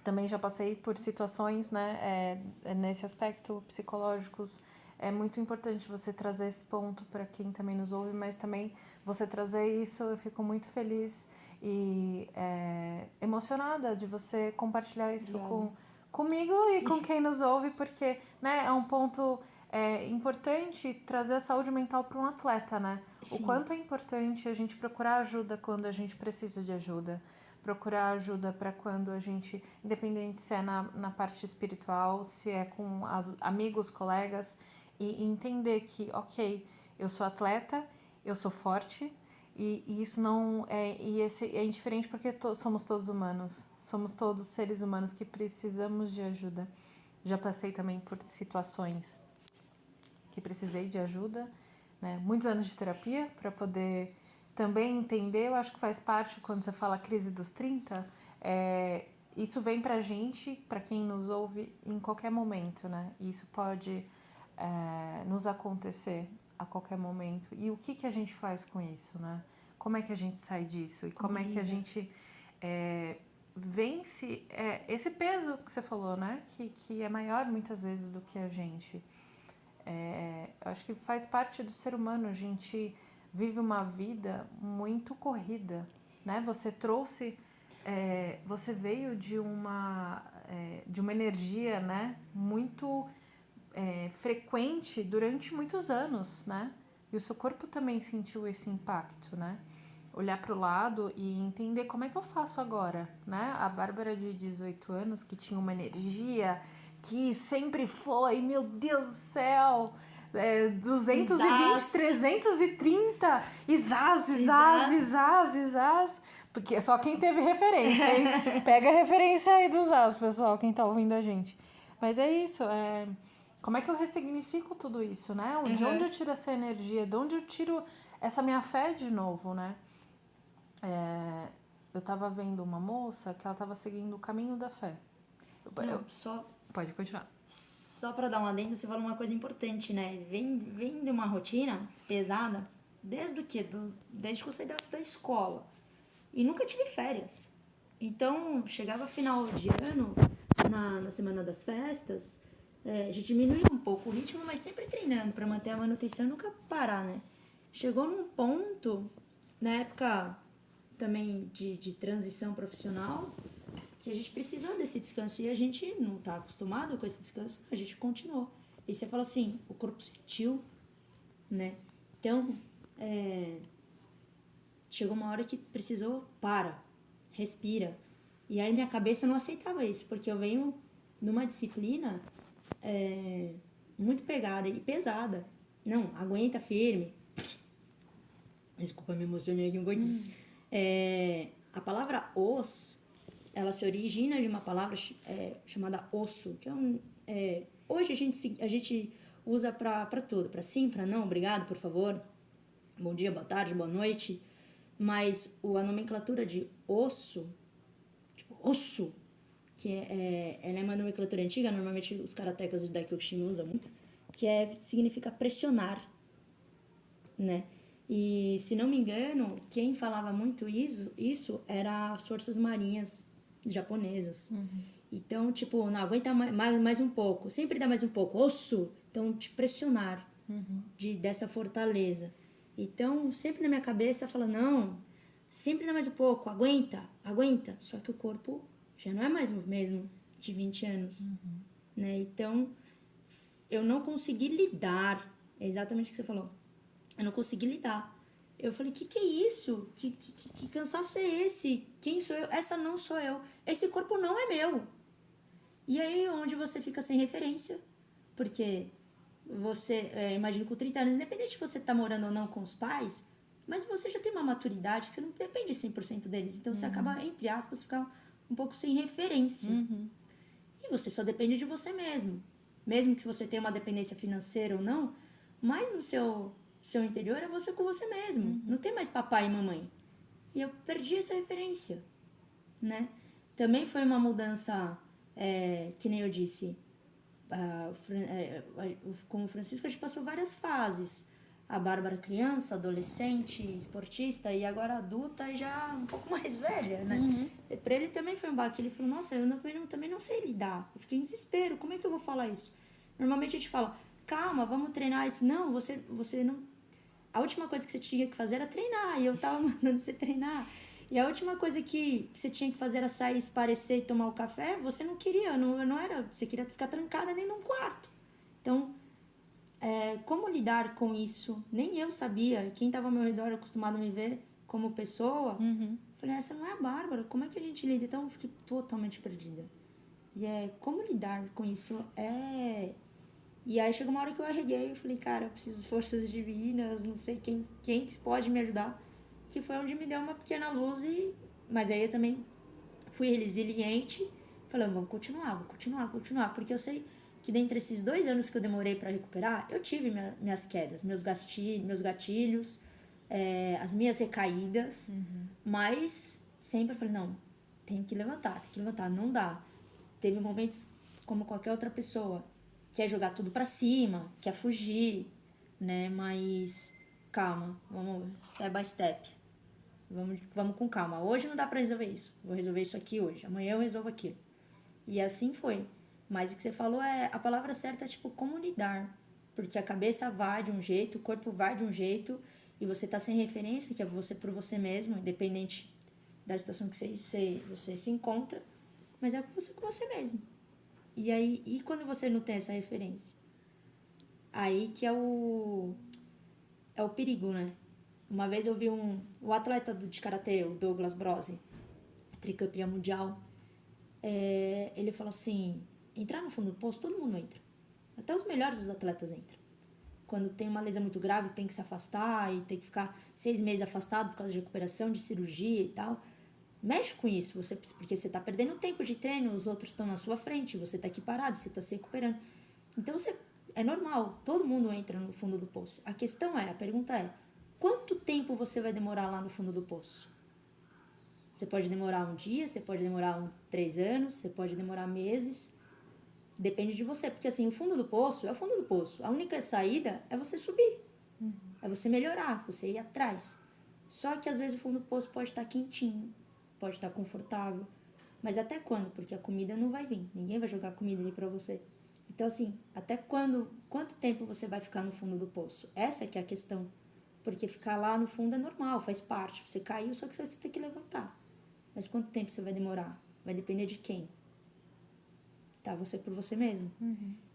também já passei por situações, né, nesse aspecto psicológicos. É muito importante você trazer esse ponto para quem também nos ouve, mas também você trazer isso, eu fico muito feliz e emocionada de você compartilhar isso comigo e com quem nos ouve, porque, né, é um ponto importante trazer a saúde mental para um atleta, né? Sim. O quanto é importante a gente procurar ajuda quando a gente precisa de ajuda. Procurar ajuda para quando a gente, independente se é na parte espiritual, se é com amigos, colegas, e entender que, ok, eu sou atleta, eu sou forte, e isso não é, e esse é indiferente porque somos todos humanos, somos todos seres humanos que precisamos de ajuda. Já passei também por situações que precisei de ajuda, né? Muitos anos de terapia para poder também entender. Eu acho que faz parte quando você fala crise dos 30, isso vem pra gente, pra quem nos ouve, em qualquer momento, né? E isso pode nos acontecer a qualquer momento. E o que a gente faz com isso, né? Como é que a gente sai disso? E como é que a gente vence esse peso que você falou, né? Que é maior muitas vezes do que a gente. Eu acho que faz parte do ser humano. A gente vive uma vida muito corrida, né? Você trouxe... você veio de uma energia, né? Muito frequente durante muitos anos, né? E o seu corpo também sentiu esse impacto, né? Olhar para o lado e entender como é que eu faço agora, né? A Bárbara de 18 anos, que tinha uma energia que sempre foi, meu Deus do céu, 220, 330, Isaz. Porque só quem teve referência, hein? Pega a referência aí dos As, pessoal, quem tá ouvindo a gente. Mas é isso, como é que eu ressignifico tudo isso, né? De onde eu tiro essa energia, de onde eu tiro essa minha fé de novo, né? Eu tava vendo uma moça que ela tava seguindo o caminho da fé. Pode continuar. Só pra dar um adendo, você falou uma coisa importante, né? Vem de uma rotina pesada desde que eu saí da escola. E nunca tive férias. Então, chegava final de ano, na semana das festas, a gente diminuía um pouco o ritmo, mas sempre treinando pra manter a manutenção e nunca parar, né? Chegou num ponto, na época também de transição profissional, que a gente precisou desse descanso e a gente não tá acostumado com esse descanso, a gente continuou. E você falou assim, o corpo sentiu, né? Então, chegou uma hora que precisou, respira. E aí minha cabeça não aceitava isso, porque eu venho numa disciplina muito pegada e pesada. Não, aguenta firme. Desculpa, me emocionei aqui um pouquinho. A palavra ela se origina de uma palavra chamada osso, que hoje a gente usa para tudo, para sim, para não, obrigado, por favor, bom dia, boa tarde, boa noite, mas a nomenclatura de osso, tipo osso, que ela é uma nomenclatura antiga, normalmente os karatecas de Daikyokushin usam muito, que significa pressionar, né? E, se não me engano, quem falava muito isso era as forças marinhas japonesas. Então, tipo, não aguenta mais um pouco, sempre dá mais um pouco, osso. Então, te pressionar dessa fortaleza. Então, sempre na minha cabeça fala, não, sempre dá mais um pouco, aguenta. Só que o corpo já não é mais o mesmo de 20 anos, né? Então, eu não consegui lidar, é exatamente o que você falou. Eu não consegui lidar. Eu falei, que é isso? Que cansaço é esse? Quem sou eu? Essa não sou eu. Esse corpo não é meu. E aí, onde você fica sem referência, porque você, imagino com 30 anos, independente de você estar morando ou não com os pais, mas você já tem uma maturidade que você não depende 100% deles. Então, você acaba, entre aspas, ficar um pouco sem referência. E você só depende de você mesmo. Mesmo que você tenha uma dependência financeira ou não, mas no seu interior é você com você mesmo. Não tem mais papai e mamãe. E eu perdi essa referência, né? Também foi uma mudança, que nem eu disse, com o Francisco a gente passou várias fases. A Bárbara criança, adolescente, esportista e agora adulta e já um pouco mais velha, né? Pra ele também foi um baque. Ele falou, nossa, eu também não sei lidar. Eu fiquei em desespero, como é que eu vou falar isso? Normalmente a gente fala, calma, vamos treinar isso. Não, você não... A última coisa que você tinha que fazer era treinar. E eu tava mandando você treinar. E a última coisa que você tinha que fazer era sair, esparecer e tomar o café. Você não queria, não era... Você queria ficar trancada nem num quarto. Então, como lidar com isso? Nem eu sabia. Quem estava ao meu redor, acostumado a me ver como pessoa, falei, essa não é a Bárbara. Como é que a gente lida? Então, eu fiquei totalmente perdida. E como lidar com isso? E aí chegou uma hora que eu arreguei e falei, cara, eu preciso de forças divinas, não sei quem pode me ajudar. Que foi onde me deu uma pequena luz mas aí eu também fui resiliente, falando, vamos continuar, porque eu sei que dentre esses 2 anos que eu demorei para recuperar, eu tive minhas quedas, meus gatilhos, as minhas recaídas, mas sempre eu falei, não, tenho que levantar, não dá. Teve momentos como qualquer outra pessoa, quer jogar tudo pra cima, quer fugir, né? Mas calma, vamos step by step. Vamos com calma. Hoje não dá pra resolver isso. Vou resolver isso aqui hoje. Amanhã eu resolvo aquilo. E assim foi. Mas o que você falou a palavra certa é tipo como lidar. Porque a cabeça vai de um jeito, o corpo vai de um jeito, e você tá sem referência, que é você por você mesmo, independente da situação que você se encontra, mas é você com você mesmo. E aí, e quando você não tem essa referência? Aí que é o perigo, né? Uma vez eu vi o atleta de karatê, o Douglas Brose, tricampeão mundial, ele falou assim, entrar no fundo do poço, todo mundo entra. Até os melhores dos atletas entram. Quando tem uma lesão muito grave, tem que se afastar e tem que ficar 6 meses afastado por causa de recuperação, de cirurgia e tal. Mexe com isso, porque você está perdendo tempo de treino, os outros estão na sua frente, você está aqui parado, você está se recuperando. Então é normal, todo mundo entra no fundo do poço. A pergunta é, quanto tempo você vai demorar lá no fundo do poço? Você pode demorar um dia, você pode demorar 3 anos, você pode demorar meses. Depende de você, porque assim, o fundo do poço é o fundo do poço. A única saída é você subir. É você melhorar, você ir atrás. Só que às vezes o fundo do poço pode estar quentinho, pode estar confortável. Mas até quando? Porque a comida não vai vir. Ninguém vai jogar comida ali pra você. Então assim, até quando? Quanto tempo você vai ficar no fundo do poço? Essa que é a questão. Porque ficar lá no fundo é normal, faz parte. Você caiu, só que você tem que levantar. Mas quanto tempo você vai demorar? Vai depender de quem? Tá? Você por você mesmo.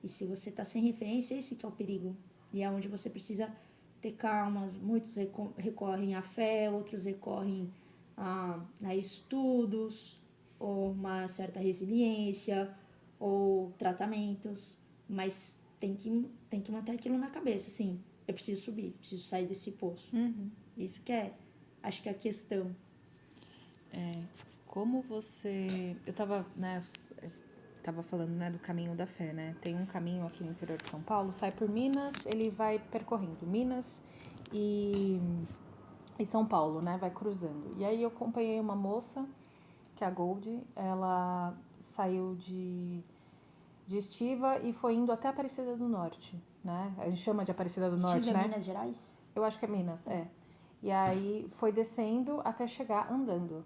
E se você tá sem referência, esse que é o perigo. E é onde você precisa ter calmas. Muitos recorrem à fé, outros recorrem a estudos, ou uma certa resiliência, ou tratamentos. Mas tem que manter aquilo na cabeça, assim. Eu preciso subir, preciso sair desse poço. Isso que acho que é a questão. Como você... Eu tava falando, né, do caminho da fé, né? Tem um caminho aqui no interior de São Paulo, sai por Minas, ele vai percorrendo Minas e São Paulo, né? Vai cruzando. E aí eu acompanhei uma moça, que é a Gold, ela saiu de Estiva e foi indo até Aparecida do Norte, né? A gente chama de Aparecida do Norte, Estive né? em Minas Gerais? Eu acho que é Minas, é. E aí foi descendo até chegar andando.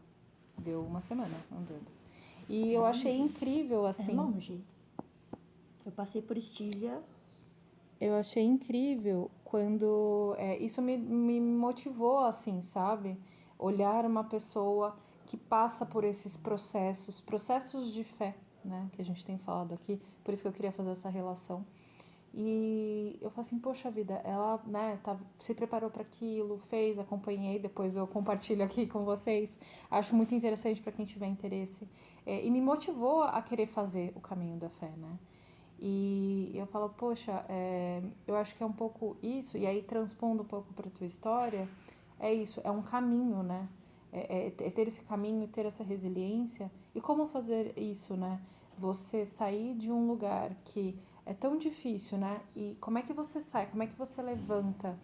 Deu uma semana andando. E eu achei incrível, assim. É longe. Eu passei por Estivia. Eu achei incrível quando... isso me motivou, assim, sabe? Olhar uma pessoa que passa por esses processos de fé, né? Que a gente tem falado aqui. Por isso que eu queria fazer essa relação. E eu falei assim, poxa vida, ela, né, se preparou para aquilo, fez, acompanhei, depois eu compartilho aqui com vocês. Acho muito interessante para quem tiver interesse. E me motivou a querer fazer o caminho da fé, né? E eu falo, poxa, eu acho que é um pouco isso, e aí transpondo um pouco para a tua história, é isso, é um caminho, né? É ter esse caminho, ter essa resiliência. E como fazer isso, né? Você sair de um lugar que é tão difícil, né? E como é que você sai? Como é que você levanta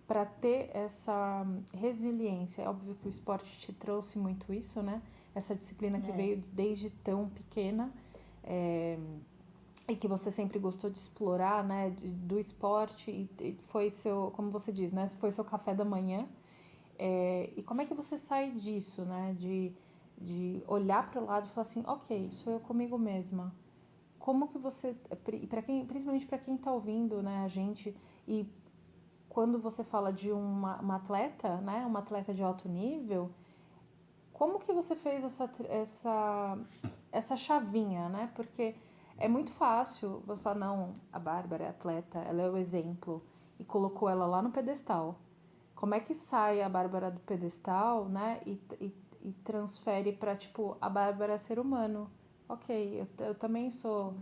para ter essa resiliência? É óbvio que o esporte te trouxe muito isso, né? Essa disciplina que veio desde tão pequena e que você sempre gostou de explorar, né? Do esporte e foi seu, como você diz, né? Foi seu café da manhã. E como é que você sai disso, né? De olhar para o lado e falar assim, ok, sou eu comigo mesma. Como que você, principalmente para quem está ouvindo, né, a gente, e quando você fala de uma atleta, né, uma atleta de alto nível, como que você fez essa chavinha, né? Porque é muito fácil você falar, não, a Bárbara é atleta, ela é o exemplo, e colocou ela lá no pedestal. Como é que sai a Bárbara do pedestal, né, e transfere para, tipo, a Bárbara é ser humano? Ok, eu também sou...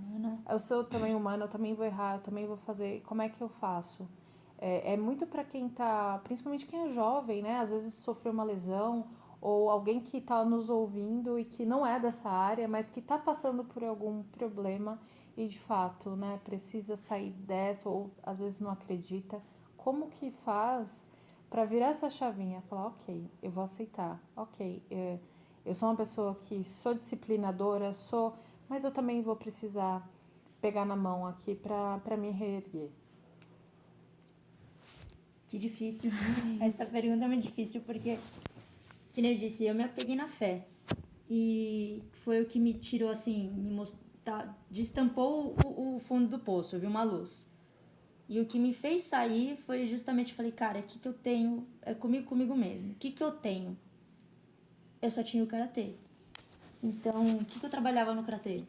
Eu sou também humana, eu também vou errar, eu também vou fazer... Como é que eu faço? É muito para quem tá... Principalmente quem é jovem, né? Às vezes sofreu uma lesão ou alguém que tá nos ouvindo e que não é dessa área, mas que tá passando por algum problema e, de fato, né? Precisa sair dessa ou às vezes não acredita. Como que faz para virar essa chavinha? Falar, ok, eu vou aceitar. Ok, eu sou uma pessoa que sou disciplinadora, mas eu também vou precisar pegar na mão aqui para me reerguer. Que difícil. Essa pergunta é muito difícil porque, como eu disse, eu me apeguei na fé. E foi o que me tirou, assim, destampou o fundo do poço, eu vi uma luz. E o que me fez sair foi justamente, falei, cara, o que eu tenho? É comigo mesmo. O que eu tenho? Eu só tinha o karatê. Então, o que eu trabalhava no karatê?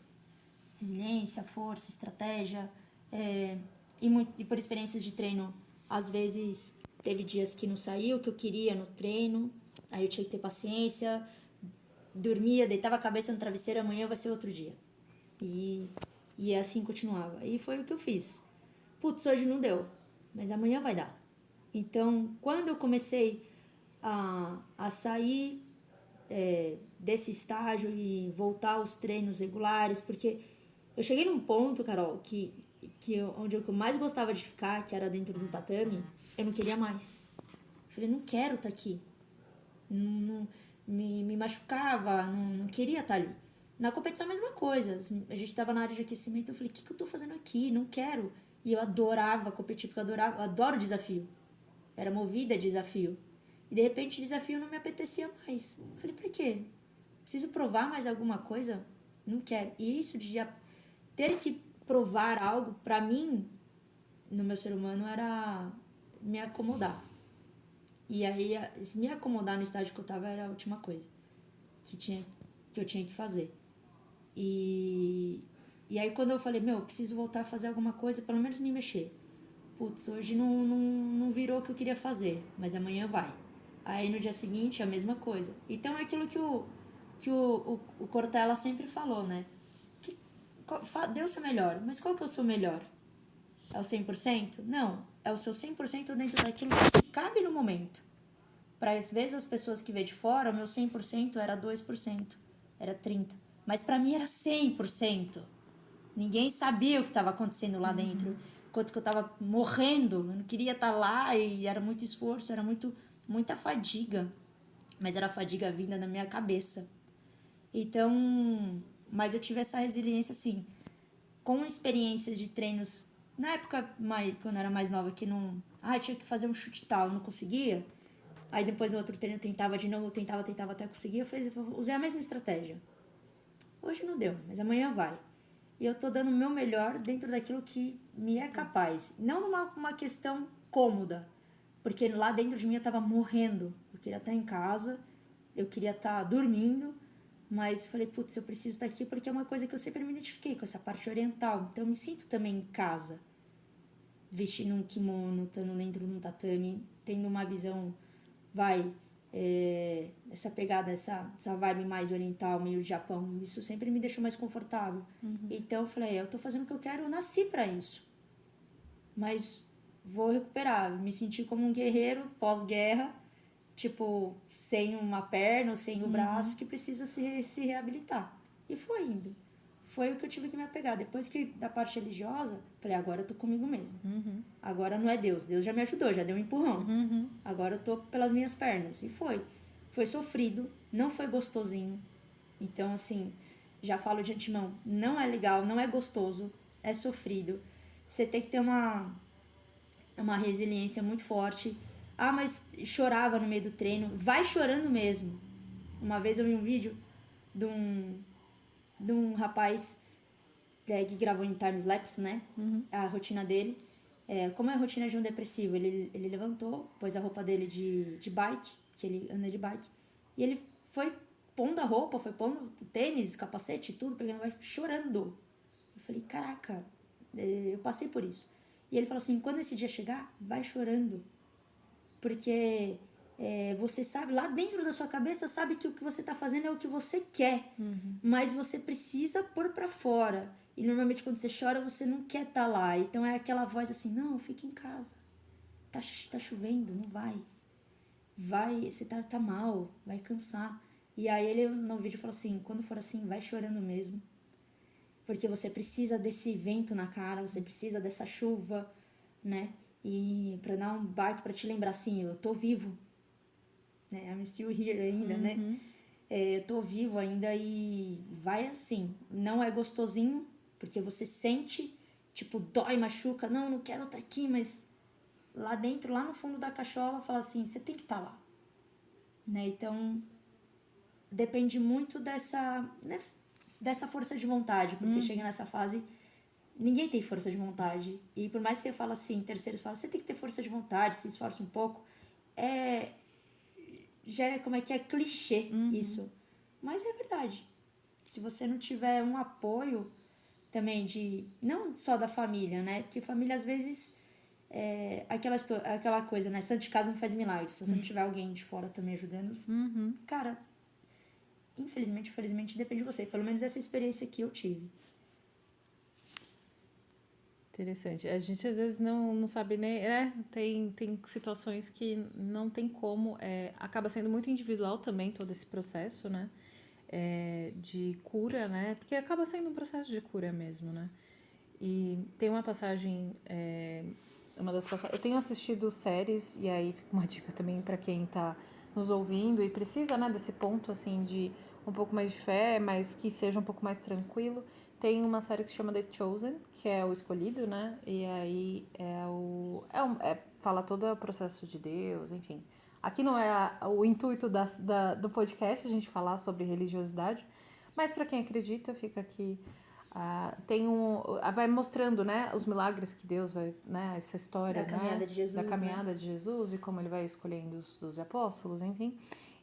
Resiliência, força, estratégia, e por experiências de treino, às vezes teve dias que não saía o que eu queria no treino, aí eu tinha que ter paciência, dormia, deitava a cabeça no travesseiro, amanhã vai ser outro dia. E assim continuava. E foi o que eu fiz. Putz, hoje não deu, mas amanhã vai dar. Então, quando eu comecei a sair desse estágio e voltar aos treinos regulares, porque eu cheguei num ponto, Carol, onde eu mais gostava de ficar, que era dentro do tatame, eu não queria mais. Eu falei, não quero estar aqui. Não, me machucava, não queria estar ali. Na competição a mesma coisa. A gente estava na área de aquecimento, eu falei, o que eu estou fazendo aqui? Não quero. E eu adorava competir, porque eu adoro desafio. Era movida a desafio. E de repente o desafio não me apetecia mais. Eu falei, por quê? Preciso provar mais alguma coisa? Não quero. E isso de ter que provar algo, pra mim, no meu ser humano, era me acomodar. E aí, se me acomodar no estágio que eu tava era a última coisa que eu tinha que fazer. E aí, quando eu falei, eu preciso voltar a fazer alguma coisa, pelo menos me mexer. Putz, hoje não virou o que eu queria fazer, mas amanhã vai. Aí, no dia seguinte, a mesma coisa. Então, é aquilo que o Cortella sempre falou, né? Dê o seu melhor, mas qual que é o seu melhor? É o 100%? Não, é o seu 100% dentro daquilo que cabe no momento. Para às vezes as pessoas que vê de fora, o meu 100% era 2%, era 30%. Mas para mim era 100%. Ninguém sabia o que estava acontecendo lá dentro. Enquanto que eu estava morrendo, eu não queria estar lá e era muito esforço, era muita fadiga. Mas era fadiga vinda na minha cabeça. Então, mas eu tive essa resiliência assim, com experiências de treinos na época quando eu era mais nova, que não, eu tinha que fazer um chute tal, não conseguia. Aí depois no outro treino eu tentava de novo, tentava até conseguir, eu usei a mesma estratégia. Hoje não deu, mas amanhã vai. E eu tô dando o meu melhor dentro daquilo que me é capaz. Não numa questão cômoda, porque lá dentro de mim eu tava morrendo. Eu queria estar em casa, eu queria estar dormindo, mas falei, putz, eu preciso estar aqui porque é uma coisa que eu sempre me identifiquei com essa parte oriental. Então eu me sinto também em casa, vestindo um kimono, estando dentro de um tatame, tendo uma visão, essa pegada, essa vibe mais oriental, meio Japão, isso sempre me deixou mais confortável. Então eu falei, eu tô fazendo o que eu quero, eu nasci pra isso. Mas vou recuperar, me senti como um guerreiro pós-guerra, tipo, sem uma perna, sem o braço, que precisa se reabilitar. E foi indo. Foi o que eu tive que me apegar. Depois que da parte religiosa, falei, agora eu tô comigo mesmo. Agora não é Deus. Deus já me ajudou, já deu um empurrão. Agora eu tô pelas minhas pernas. E foi. Foi sofrido, não foi gostosinho. Então, assim, já falo de antemão, não é legal, não é gostoso, é sofrido. Você tem que ter uma resiliência muito forte. Mas chorava no meio do treino. Vai chorando mesmo. Uma vez eu vi um vídeo de um rapaz que gravou em time-lapse, né? A rotina dele. Como é a rotina de um depressivo? Ele levantou, pôs a roupa dele de bike, que ele anda de bike, e ele foi pondo a roupa, foi pondo o tênis, capacete, tudo, pegando bike, chorando. Eu falei, caraca, eu passei por isso. E ele falou assim, quando esse dia chegar, vai chorando. Porque você sabe, lá dentro da sua cabeça, sabe que o que você tá fazendo é o que você quer. Mas você precisa pôr pra fora. E normalmente quando você chora, você não quer estar lá. Então é aquela voz assim, não, fica em casa. Tá chovendo, não vai. Vai, você tá mal, vai cansar. E aí ele no vídeo falou assim, quando for assim, vai chorando mesmo. Porque você precisa desse vento na cara, você precisa dessa chuva, né? E pra dar um baque, pra te lembrar assim, eu tô vivo, né? I'm still here ainda, né? Eu tô vivo ainda e vai assim. Não é gostosinho, porque você sente, tipo, dói, machuca. Não quero estar aqui, mas lá dentro, lá no fundo da cachola, fala assim, você tem que estar lá, né? Então, depende muito dessa, né, dessa força de vontade, porque chega nessa fase, ninguém tem força de vontade. E por mais que você fala assim, terceiros falam, você tem que ter força de vontade, se esforça um pouco, é, já é, como é que é, clichê isso. Mas é verdade. Se você não tiver um apoio também de, não só da família, né? Porque família às vezes aquela coisa, né? Santo de casa não faz milagre. Se você não tiver alguém de fora também ajudando, cara, infelizmente depende de você. Pelo menos essa experiência que eu tive. Interessante. A gente às vezes não sabe nem. Tem situações que não tem como. Acaba sendo muito individual também todo esse processo, né? De cura, né? Porque acaba sendo um processo de cura mesmo, né? E tem uma passagem. Eu tenho assistido séries, e aí fica uma dica também para quem tá nos ouvindo e precisa, né, desse ponto assim de um pouco mais de fé, mas que seja um pouco mais tranquilo. Tem uma série que se chama The Chosen, que é o escolhido, né? E aí fala todo o processo de Deus, enfim. Aqui não é o intuito do podcast a gente falar sobre religiosidade, mas para quem acredita, fica aqui. Vai mostrando, né, os milagres que Deus vai, né, essa história, Da caminhada né, de Jesus, da caminhada de Jesus e como ele vai escolhendo os 12 apóstolos, enfim.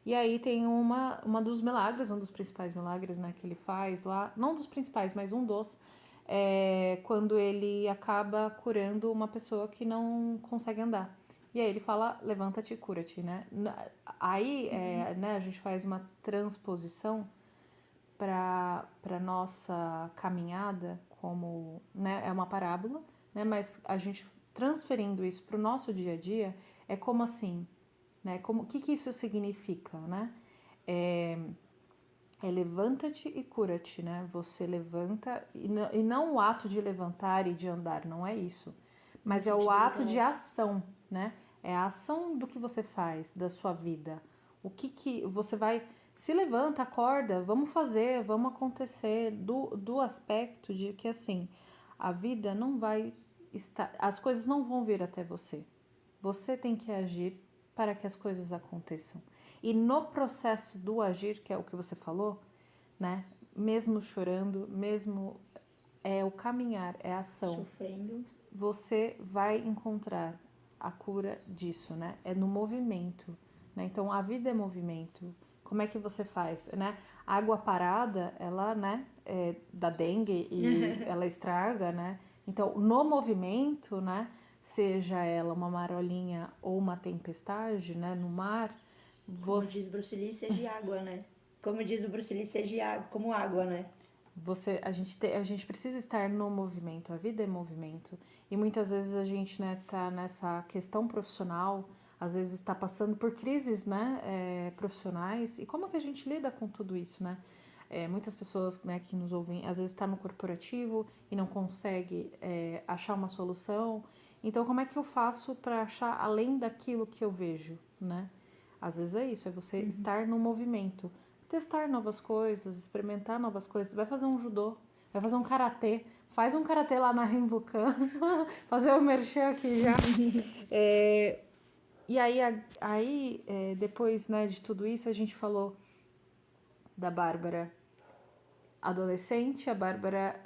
E aí tem uma dos milagres, um dos principais milagres, né, que ele faz lá, não dos principais, mas um dos, quando ele acaba curando uma pessoa que não consegue andar. E aí ele fala, levanta-te e cura-te, né? Aí, né, a gente faz uma transposição para nossa caminhada, como, né, é uma parábola, né, mas a gente transferindo isso para o nosso dia a dia é como assim, né, como, o que isso significa, né? Levanta-te e cura-te, né? Você levanta, e não o ato de levantar e de andar, não é isso. Mas é o ato de ação, né? É a ação do que você faz, da sua vida. O que você vai. Se levanta, acorda, vamos fazer, vamos acontecer. Do aspecto de que, assim, a vida não vai estar. As coisas não vão vir até você. Você tem que agir para que as coisas aconteçam. E no processo do agir, que é o que você falou, né? Mesmo chorando, mesmo o caminhar, é a ação. Sofrendo. Você vai encontrar a cura disso, né? É no movimento, né? Então a vida é movimento. Como é que você faz, né? A água parada, ela, né, dá dengue e ela estraga, né? Então, no movimento, né, seja ela uma marolinha ou uma tempestade, né, no mar, Como diz Bruce Lee, seja água, né? Como diz o Bruce Lee, seja água, como água, né? A gente precisa estar no movimento, a vida é movimento. E muitas vezes a gente, né, tá nessa questão profissional, às vezes está passando por crises, né, profissionais. E como que a gente lida com tudo isso, né? Muitas pessoas, né, que nos ouvem, às vezes está no corporativo e não consegue achar uma solução. Então, como é que eu faço para achar além daquilo que eu vejo, né? Às vezes é isso, é você estar no movimento, testar novas coisas, experimentar novas coisas. Vai fazer um judô, vai fazer um karatê, faz um karatê lá na Rimbucan, fazer o merchan aqui já. E aí depois, né, de tudo isso, a gente falou da Bárbara adolescente, a Bárbara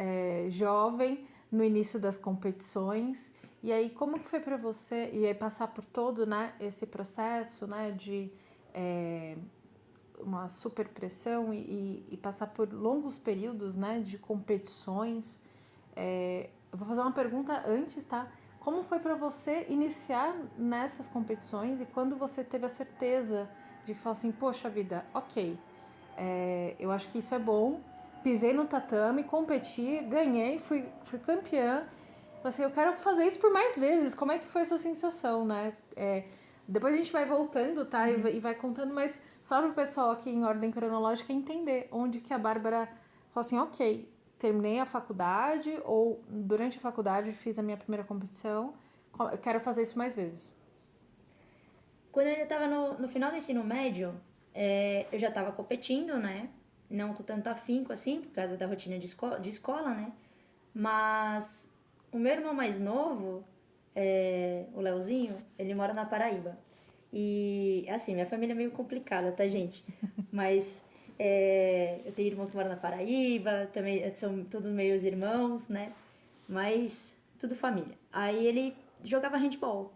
jovem, no início das competições. E aí, como que foi para você, e aí passar por todo, né, esse processo, né, de uma super pressão e passar por longos períodos, né, de competições. Eu vou fazer uma pergunta antes, tá? Como foi para você iniciar nessas competições e quando você teve a certeza de que falar assim, poxa vida, ok, eu acho que isso é bom, pisei no tatame, competi, ganhei, fui campeã. Assim, eu quero fazer isso por mais vezes. Como é que foi essa sensação, né? Depois a gente vai voltando, tá? E vai contando, mas só para o pessoal aqui em ordem cronológica entender onde que a Bárbara falou assim, ok, terminei a faculdade ou durante a faculdade fiz a minha primeira competição, eu quero fazer isso mais vezes. Quando eu ainda estava no final do ensino médio, eu já estava competindo, né? Não com tanto afinco assim, por causa da rotina de escola, né? Mas o meu irmão mais novo, o Leozinho, ele mora na Paraíba. E, assim, minha família é meio complicada, tá, gente? Mas eu tenho irmão que mora na Paraíba, também são todos meus irmãos, né? Mas tudo família. Aí ele jogava handball.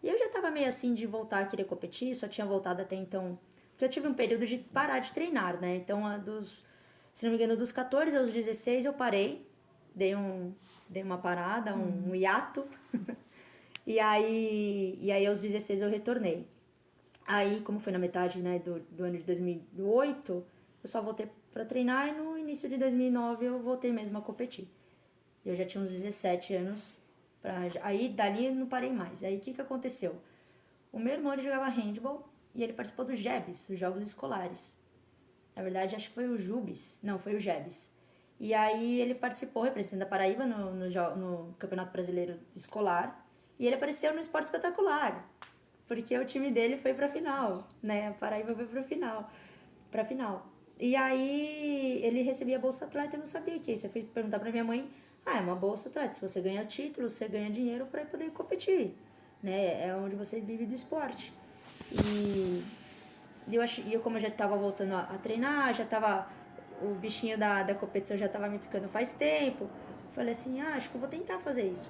E eu já tava meio assim de voltar a querer competir, só tinha voltado até então. Porque eu tive um período de parar de treinar, né? Então, se não me engano, dos 14 aos 16 eu parei, dei uma parada, um hiato. E aí aos 16 eu retornei. Aí, como foi na metade, né, do ano de 2008, eu só voltei pra treinar e no início de 2009 eu voltei mesmo a competir. Eu já tinha uns 17 anos, aí dali eu não parei mais. Aí o que aconteceu? O meu irmão ele jogava handball e ele participou dos JEBs, os Jogos Escolares. Na verdade, acho que foi o JUBES, não, foi o JEBs. E aí ele participou, representando a Paraíba no Campeonato Brasileiro Escolar. E ele apareceu no Esporte Espetacular, porque o time dele foi pra final, né? A Paraíba foi pra final. E aí ele recebia a Bolsa Atleta, eu não sabia o que é isso. Eu fui perguntar pra minha mãe, é uma Bolsa Atleta, se você ganha título, você ganha dinheiro pra poder competir, né? É onde você vive do esporte. E eu como eu já tava voltando a treinar, já tava, o bichinho da competição já tava me picando faz tempo, falei assim, acho que eu vou tentar fazer isso.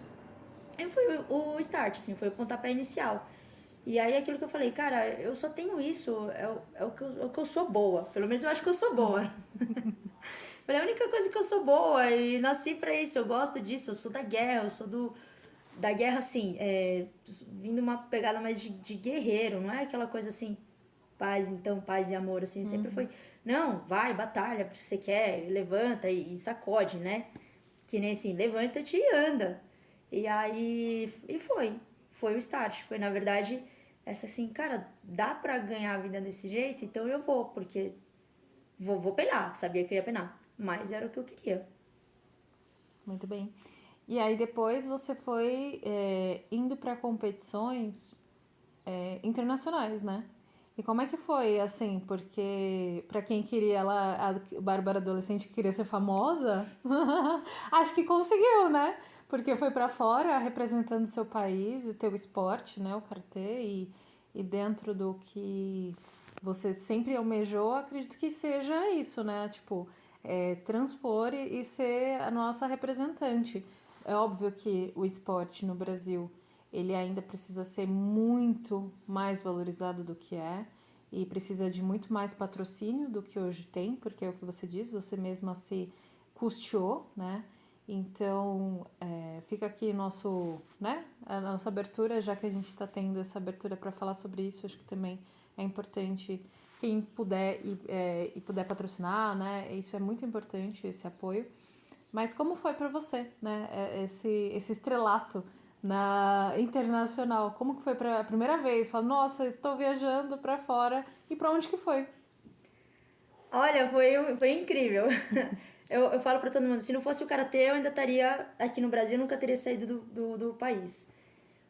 Aí foi o start, assim, foi o pontapé inicial. E aí aquilo que eu falei, cara, eu só tenho isso, é o que eu sou boa. Pelo menos eu acho que eu sou boa. Falei, a única coisa que eu sou boa e nasci pra isso, eu gosto disso, eu sou da guerra, eu sou da guerra, assim, vindo uma pegada mais de guerreiro, não é aquela coisa assim, paz e amor, assim, sempre foi, não, vai, batalha, porque você quer, levanta e sacode, né? Que nem assim, levanta-te e anda. E aí, foi o start, foi na verdade, essa assim, cara, dá pra ganhar a vida desse jeito, então eu vou, porque vou penar, sabia que eu ia penar, mas era o que eu queria. Muito bem. E aí depois você foi indo para competições internacionais, né? E como é que foi, assim, porque para quem queria lá, a Bárbara adolescente que queria ser famosa, acho que conseguiu, né? Porque foi para fora representando seu país e teu esporte, né? O karatê e dentro do que você sempre almejou, acredito que seja isso, né? Tipo, transpor e ser a nossa representante. É óbvio que o esporte no Brasil ele ainda precisa ser muito mais valorizado do que é e precisa de muito mais patrocínio do que hoje tem, porque é o que você diz, você mesma se custeou, né? Então, fica aqui né, a nossa abertura, já que a gente está tendo essa abertura para falar sobre isso, acho que também é importante quem puder e puder patrocinar, né? Isso é muito importante, esse apoio. Mas como foi para você, né? Esse estrelato na internacional? Como que foi para a primeira vez? Fala, nossa, estou viajando para fora. E para onde que foi? Olha, foi incrível. Eu falo pra todo mundo, se não fosse o karatê, eu ainda estaria aqui no Brasil, nunca teria saído do país.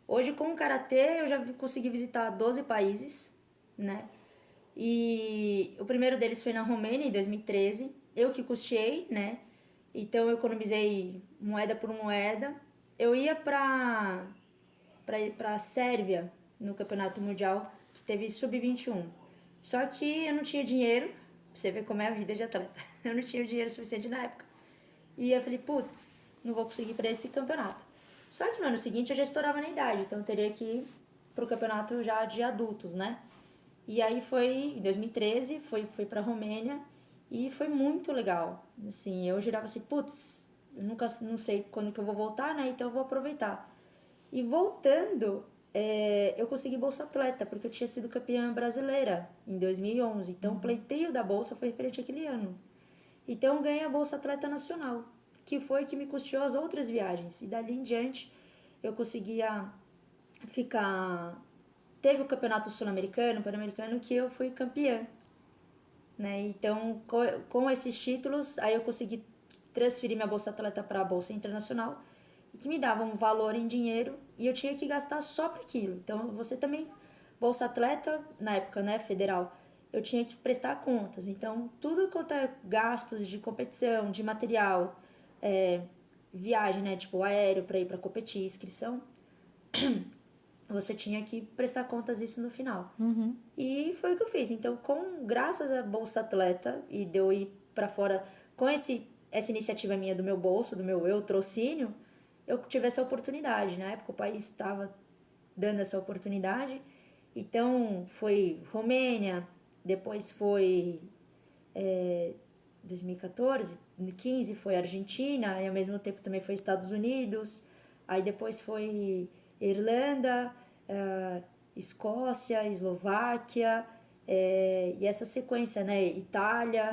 Hoje, com o karatê, eu já consegui visitar 12 países, né? E o primeiro deles foi na Romênia, em 2013. Eu que custeei, né? Então, eu economizei moeda por moeda. Eu ia pra Sérvia, no Campeonato Mundial, que teve Sub-21. Só que eu não tinha dinheiro, pra você ver como é a vida de atleta. Eu não tinha dinheiro suficiente na época. E eu falei, putz, não vou conseguir para esse campeonato. Só que no ano seguinte eu já estourava na idade, então eu teria que ir pro campeonato já de adultos, né? E aí foi em 2013, foi pra Romênia e foi muito legal. Assim, eu girava assim, putz, eu nunca não sei quando que eu vou voltar, né? Então eu vou aproveitar. E voltando, eu consegui Bolsa Atleta, porque eu tinha sido campeã brasileira em 2011. Então o pleiteio da Bolsa foi referente àquele ano. Então eu ganhei a Bolsa Atleta Nacional, que foi que me custeou as outras viagens. E dali em diante eu conseguia ficar. Teve o Campeonato Sul-Americano, Pan-Americano, que eu fui campeã. Né? Então, com esses títulos, aí eu consegui transferir minha Bolsa Atleta para a Bolsa Internacional, e que me dava um valor em dinheiro e eu tinha que gastar só para aquilo. Então, você também, Bolsa Atleta, na época, né, federal, eu tinha que prestar contas. Então, tudo quanto é gastos de competição, de material, viagem, né, tipo aéreo para ir para competir, inscrição, você tinha que prestar contas disso no final. Uhum. E foi o que eu fiz. Então, graças à Bolsa Atleta e de eu ir para fora com essa iniciativa minha do meu bolso, do meu eutrocínio, eu tive essa oportunidade. Na época, o país estava dando essa oportunidade. Então, foi Romênia, depois foi 2014, 2015 foi Argentina, e ao mesmo tempo também foi Estados Unidos, aí depois foi Irlanda, Escócia, Eslováquia, e essa sequência, né? Itália,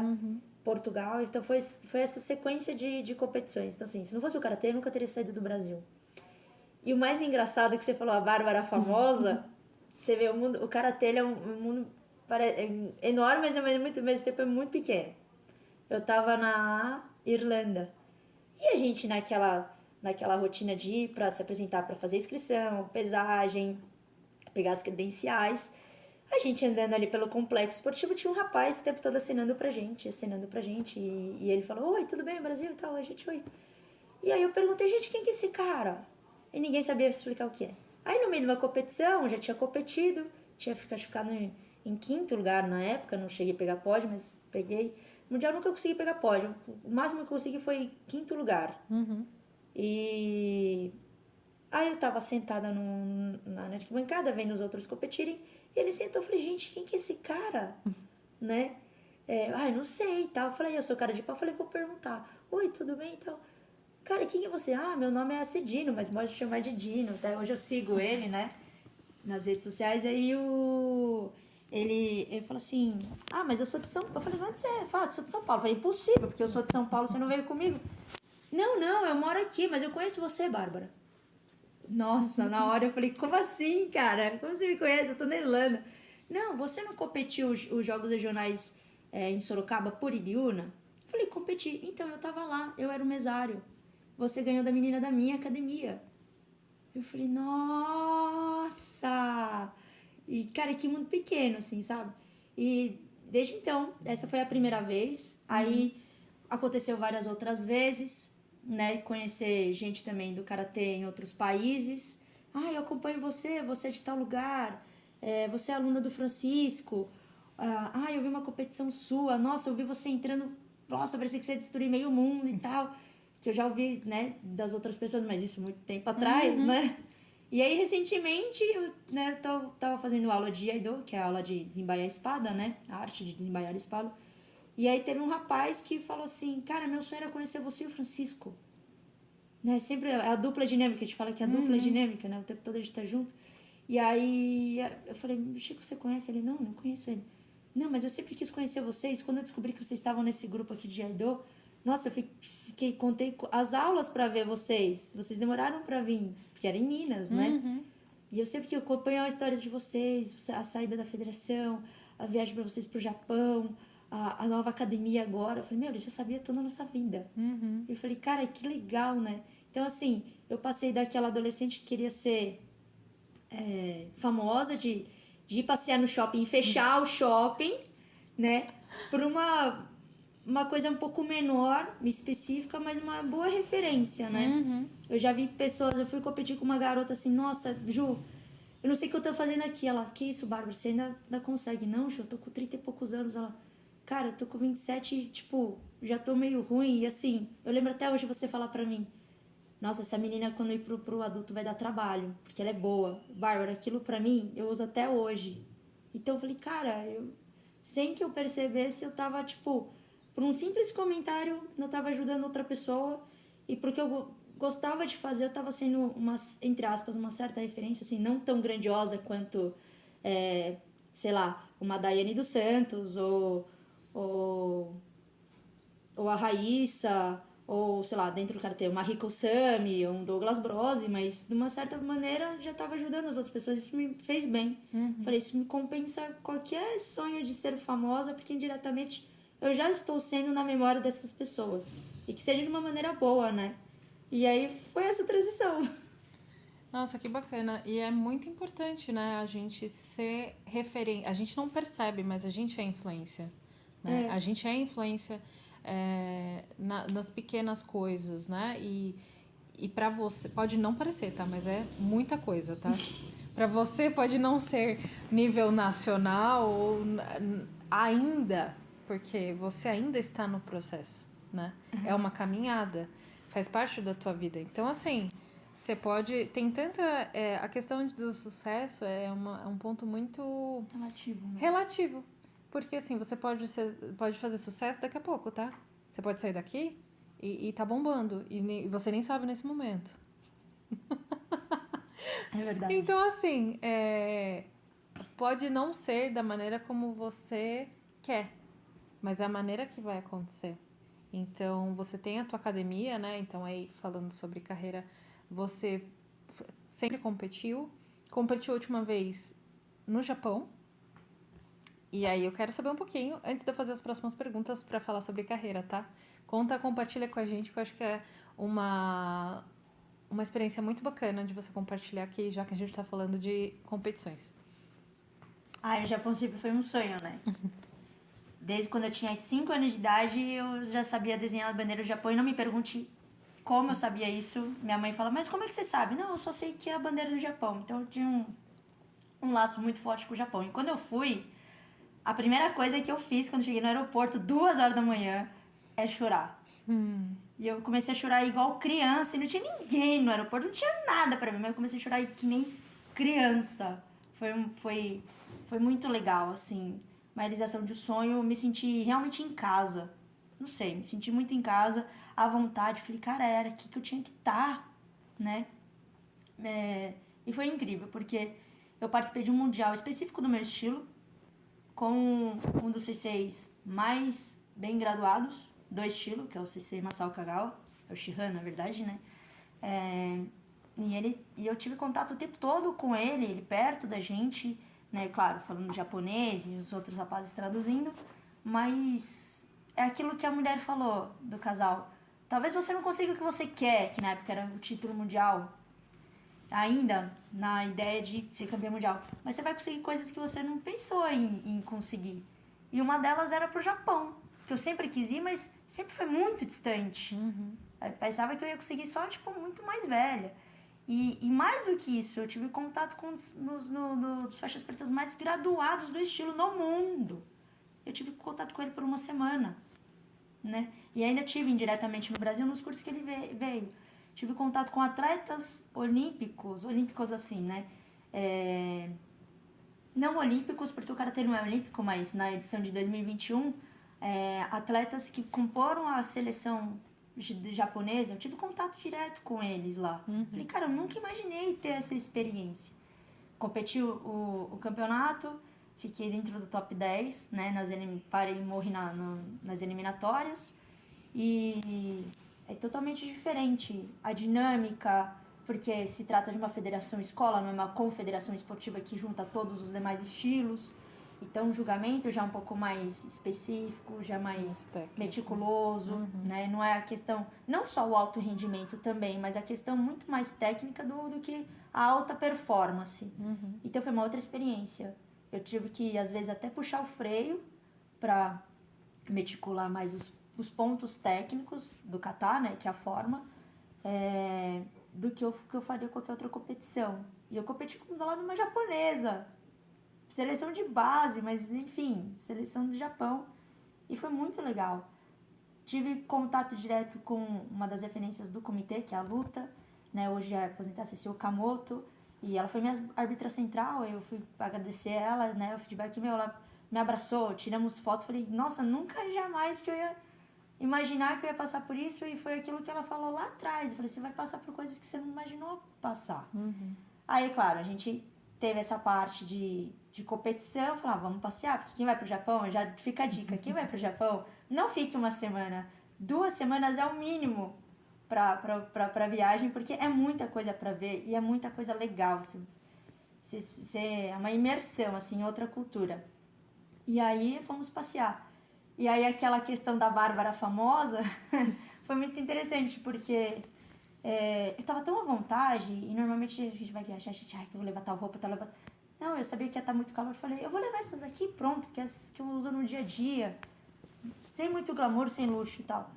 Portugal, então foi essa sequência de competições. Então, assim, se não fosse o karatê, eu nunca teria saído do Brasil. E o mais engraçado que você falou, a Bárbara famosa, você vê o mundo, o karatê ele é um mundo enorme, mas ao mesmo tempo é muito pequeno. Eu tava na Irlanda. E a gente naquela rotina de ir para se apresentar para fazer inscrição, pesagem, pegar as credenciais. A gente andando ali pelo complexo esportivo, tinha um rapaz o tempo todo acenando pra gente. E ele falou, oi, tudo bem, Brasil e tal, a gente, oi. E aí eu perguntei, gente, quem que é esse cara? E ninguém sabia explicar o que é. Aí no meio de uma competição, já tinha competido, tinha ficado em quinto lugar na época, não cheguei a pegar pódio, mas peguei. Mundial nunca consegui pegar pódio, o máximo que eu consegui foi quinto lugar. E aí eu tava sentada na arquibancada, vendo os outros competirem, e ele sentou, eu falei, gente, quem que é esse cara? Né? Não sei e tal. Eu falei, eu sou cara de pau, eu falei, vou perguntar. Oi, tudo bem e tal? Cara, quem é você? Ah, meu nome é Cidino, mas pode chamar de Dino. Até hoje eu sigo ele, né? Nas redes sociais. Aí ele falou assim: ah, mas eu sou de São Paulo. Eu falei, onde você é? Fala, eu sou de São Paulo. Eu falei, impossível, porque eu sou de São Paulo, você não veio comigo. Não, eu moro aqui, mas eu conheço você, Bárbara. Nossa, na hora eu falei, como assim, cara? Como você me conhece? Eu tô na Irlanda. Não, você não competiu os Jogos Regionais em Sorocaba por Ibiúna? Eu falei, competi. Então, eu tava lá, eu era o mesário. Você ganhou da menina da minha academia. Eu falei, nossa! E, cara, que mundo pequeno, assim, sabe? E desde então, essa foi a primeira vez. Aí aconteceu várias outras vezes, né? Conhecer gente também do karatê em outros países. Ah, eu acompanho você é de tal lugar. Você é aluna do Francisco. Eu vi uma competição sua. Nossa, eu vi você entrando. Nossa, parecia que você ia destruir meio mundo e tal. Que eu já ouvi, né, das outras pessoas, mas isso muito tempo atrás, né? E aí, recentemente, tava fazendo aula de Aido, que é a aula de desembaiar a espada, né? A arte de desembaiar a espada. E aí teve um rapaz que falou assim, cara, meu sonho era conhecer você e o Francisco. Né? Sempre é a dupla dinâmica, a gente fala que é a dupla dinâmica, né? O tempo todo a gente tá junto. E aí eu falei, Chico, você conhece ele? Não conheço ele. Não, mas eu sempre quis conhecer vocês. Quando eu descobri que vocês estavam nesse grupo aqui de Aido, nossa, eu contei as aulas para ver vocês. Vocês demoraram para vir, porque era em Minas, né? E eu sempre que acompanho a história de vocês, a saída da federação, a viagem para vocês pro Japão, a nova academia agora. Eu falei, meu, ele já sabia toda a nossa vida. Eu falei, cara, que legal, né? Então, assim, eu passei daquela adolescente que queria ser famosa, de ir passear no shopping e fechar o shopping, né? Por uma coisa um pouco menor, específica, mas uma boa referência, né? Eu já vi pessoas, eu fui competir com uma garota assim, nossa, Ju, eu não sei o que eu tô fazendo aqui. Ela, que isso, Bárbara, você ainda consegue? Não, Ju, eu tô com 30 e poucos anos. Ela, cara, eu tô com 27 e, tipo, já tô meio ruim. E assim, eu lembro até hoje você falar pra mim, nossa, essa menina quando ir pro adulto vai dar trabalho, porque ela é boa. Bárbara, aquilo pra mim, eu uso até hoje. Então eu falei, cara, sem que eu percebesse, eu tava, tipo, por um simples comentário, eu tava ajudando outra pessoa. E porque eu gostava de fazer, eu tava sendo entre aspas, uma certa referência, assim, não tão grandiosa quanto, sei lá, uma Daiane dos Santos, ou a Raíssa, ou, sei lá, dentro do karatê, uma Rico Sami, ou um Douglas Brose, mas de uma certa maneira já estava ajudando as outras pessoas, isso me fez bem. Falei, isso me compensa qualquer sonho de ser famosa, porque indiretamente eu já estou sendo na memória dessas pessoas. E que seja de uma maneira boa, né? E aí foi essa transição. Nossa, que bacana. E é muito importante, né, a gente ser referente. A gente não percebe, mas a gente é influência. Né? A gente é influência nas pequenas coisas, né? E pra você, pode não parecer, tá? Mas é muita coisa, tá? Pra você pode não ser nível nacional ou ainda, porque você ainda está no processo, né? É uma caminhada, faz parte da tua vida. Então, assim, você pode... Tem tanta... a questão do sucesso é um ponto muito... Relativo, né? Relativo. Porque, assim, você pode fazer sucesso daqui a pouco, tá? Você pode sair daqui e tá bombando. E você nem sabe nesse momento. É verdade. Então, assim, pode não ser da maneira como você quer, mas é a maneira que vai acontecer. Então, você tem a tua academia, né? Então, aí, falando sobre carreira, você sempre competiu. Competiu a última vez no Japão. E aí, eu quero saber um pouquinho, antes de eu fazer as próximas perguntas para falar sobre carreira, tá? Compartilha com a gente, que eu acho que é uma experiência muito bacana de você compartilhar aqui, já que a gente tá falando de competições. O Japão sempre foi um sonho, né? Desde quando eu tinha 5 anos de idade, eu já sabia desenhar a bandeira do Japão. E não me pergunte como eu sabia isso. Minha mãe fala, mas como é que você sabe? Não, eu só sei que é a bandeira do Japão. Então eu tinha um laço muito forte com o Japão. E quando eu fui, a primeira coisa que eu fiz quando cheguei no aeroporto, 2 horas da manhã, é chorar. E eu comecei a chorar igual criança, e não tinha ninguém no aeroporto, não tinha nada pra mim, mas eu comecei a chorar que nem criança. Foi muito legal, assim, uma realização de um sonho, eu me senti realmente em casa. Não sei, me senti muito em casa, à vontade, falei, cara, era aqui que eu tinha que estar, né? E foi incrível, porque eu participei de um mundial específico do meu estilo, com um dos CCs mais bem graduados do estilo, que é o CC Masao Kagawa, é o Shihan, na verdade, né? E eu tive contato o tempo todo com ele perto da gente, né? Claro, falando japonês e os outros rapazes traduzindo, mas é aquilo que a mulher falou do casal. Talvez você não consiga o que você quer, que na época era o título mundial, ainda na ideia de ser campeão mundial. Mas você vai conseguir coisas que você não pensou em conseguir. E uma delas era pro Japão, que eu sempre quis ir, mas sempre foi muito distante. Eu pensava que eu ia conseguir só, tipo, muito mais velha. E mais do que isso, eu tive contato com os faixas pretas mais graduados do estilo no mundo. Eu tive contato com ele por uma semana, né? E ainda tive indiretamente no Brasil nos cursos que ele veio. Tive contato com atletas olímpicos assim, né? Não olímpicos, porque o karatê não é olímpico, mas na edição de 2021, atletas que comporam a seleção japonesa, eu tive contato direto com eles lá. Falei, cara, eu nunca imaginei ter essa experiência. Competi o campeonato, fiquei dentro do top 10, né? Parei e morri nas eliminatórias. E é totalmente diferente a dinâmica, porque se trata de uma federação escola, não é uma confederação esportiva que junta todos os demais estilos. Então, o julgamento já é um pouco mais específico, já mais meticuloso, né? Não é a questão, não só o alto rendimento também, mas a questão muito mais técnica do que a alta performance. Então, foi uma outra experiência. Eu tive que, às vezes, até puxar o freio para meticular mais os pontos técnicos do kata, né? Que é a forma, do que eu faria qualquer outra competição. E eu competi do lado de uma japonesa, seleção de base, mas enfim, seleção do Japão. E foi muito legal. Tive contato direto com uma das referências do comitê, que é a luta, né? Hoje é aposentada Ceci Okamoto, e ela foi minha árbitra central, eu fui agradecer ela, né? O feedback meu, ela me abraçou, tiramos fotos, falei, nossa, nunca jamais que eu ia imaginar que eu ia passar por isso, e foi aquilo que ela falou lá atrás. Eu falei, você vai passar por coisas que você não imaginou passar. Aí, claro, a gente teve essa parte de competição, falar, vamos passear, porque quem vai pro Japão, já fica a dica, quem vai pro Japão, não fique uma semana, 2 semanas é o mínimo pra viagem, porque é muita coisa pra ver e é muita coisa legal, assim, é uma imersão, assim, em outra cultura. E aí fomos passear. E aí aquela questão da Bárbara famosa foi muito interessante, porque eu tava tão à vontade, e normalmente a gente vai viajar, a gente, eu vou levar tal roupa, tal roupa. Não, eu sabia que ia estar muito calor, eu falei, eu vou levar essas daqui, pronto, que eu uso no dia a dia, sem muito glamour, sem luxo e tal.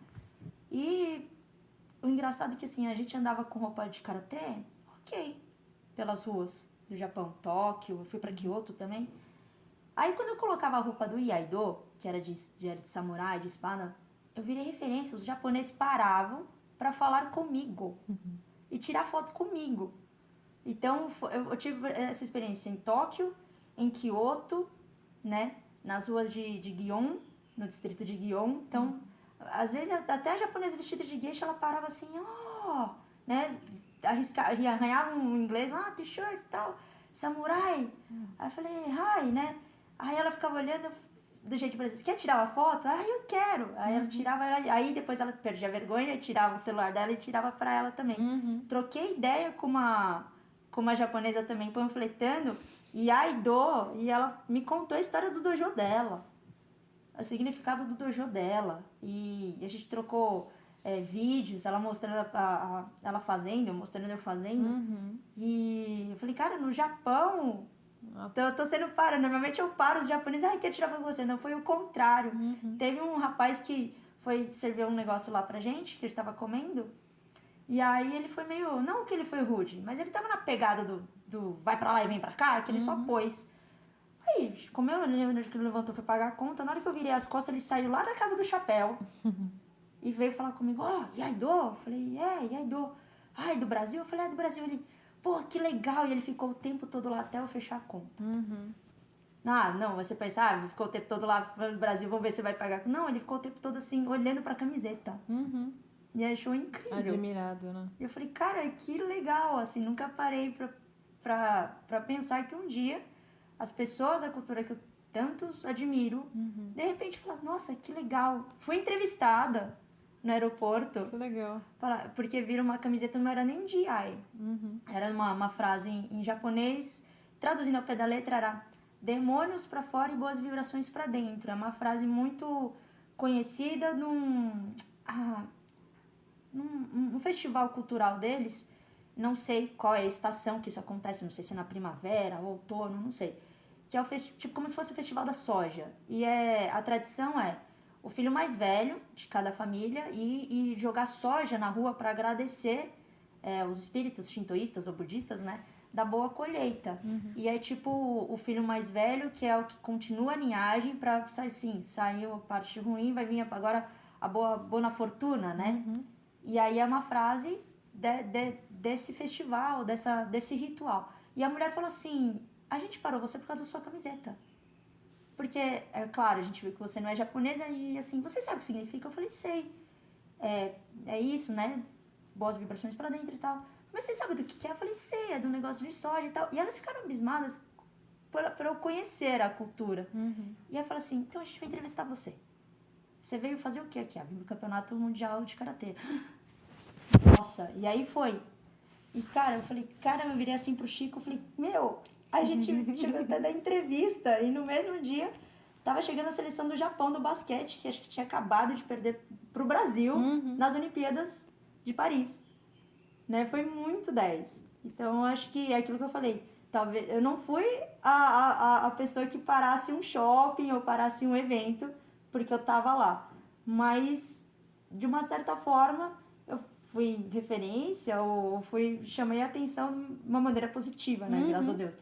E o engraçado é que, assim, a gente andava com roupa de karatê, ok, pelas ruas do Japão. Tóquio, eu fui pra Kyoto também. Aí, quando eu colocava a roupa do Iaido, que era de samurai, de espada, eu virei referência. Os japoneses paravam pra falar comigo e tirar foto comigo. Então, eu tive essa experiência em Tóquio, em Kyoto, né? Nas ruas de Gion, no distrito de Gion. Então, às vezes, até a japonesa vestida de geisha, ela parava assim, né? Arranhava um inglês lá, t-shirt e tal, samurai. Aí eu falei, hi, né? Aí ela ficava olhando do jeito brasileiro, você quer tirar uma foto? Ah, eu quero. Aí ela tirava, aí depois ela perdia a vergonha, tirava o celular dela e tirava pra ela também. Troquei ideia com uma japonesa também, panfletando, e Aido, e ela me contou a história do dojo dela, o significado do dojo dela, e a gente trocou vídeos, ela mostrando ela fazendo, eu mostrando eu fazendo, e eu falei, cara, no Japão, tô sendo para, normalmente eu paro os japoneses, quer tirar foto com você, não, foi o contrário. Teve um rapaz que foi servir um negócio lá pra gente, que ele tava comendo, e aí ele foi meio, não que ele foi rude, mas ele tava na pegada do vai pra lá e vem pra cá, que ele só pôs. Aí, comeu, ele levantou, foi pagar a conta, na hora que eu virei as costas, ele saiu lá da casa do chapéu e veio falar comigo, Iaido? Eu falei, Iaido. Ai, do Brasil? Eu falei, do Brasil. Ele, pô, que legal, e ele ficou o tempo todo lá até eu fechar a conta. Não, você pensa, ficou o tempo todo lá no Brasil, vamos ver se vai pagar. Não, ele ficou o tempo todo assim, olhando pra camiseta. E achou incrível. Admirado, né? E eu falei, cara, que legal, assim, nunca parei pra pensar que um dia as pessoas da cultura que eu tanto admiro, de repente falam, nossa, que legal. Fui entrevistada no aeroporto. Que legal. Porque viram uma camiseta, não era nem de ai. Era uma frase em japonês, traduzindo ao pé da letra, era demônios pra fora e boas vibrações pra dentro. É uma frase muito conhecida num festival cultural deles, não sei qual é a estação que isso acontece, não sei se é na primavera, outono, não sei, que é tipo como se fosse o festival da soja, e a tradição é o filho mais velho de cada família e jogar soja na rua para agradecer os espíritos shintoístas ou budistas, né, da boa colheita. E é tipo o filho mais velho, que é o que continua a linhagem para saiu a parte ruim, vai vir agora a boa fortuna, né? E aí é uma frase desse festival, desse ritual. E a mulher falou assim, a gente parou você por causa da sua camiseta. Porque, é claro, a gente viu que você não é japonesa e assim, você sabe o que significa? Eu falei, sei. É isso, né? Boas vibrações pra dentro e tal. Mas você sabe do que é? Eu falei, sei, é do negócio de soja e tal. E elas ficaram abismadas por eu conhecer a cultura. E ela falou assim, então a gente vai entrevistar você. Você veio fazer o que aqui? Vim pro Campeonato Mundial de Karatê. Nossa, e aí foi. E, cara, eu falei, eu virei assim pro Chico, eu falei, a gente chegou até da entrevista. E no mesmo dia, tava chegando a seleção do Japão do basquete, que acho que tinha acabado de perder pro Brasil nas Olimpíadas de Paris. Né? Foi muito 10. Então, eu acho que é aquilo que eu falei. Talvez eu não fui a pessoa que parasse um shopping ou parasse um evento porque eu tava lá. Mas, de uma certa forma, eu fui referência ou chamei a atenção de uma maneira positiva, né? Graças a Deus.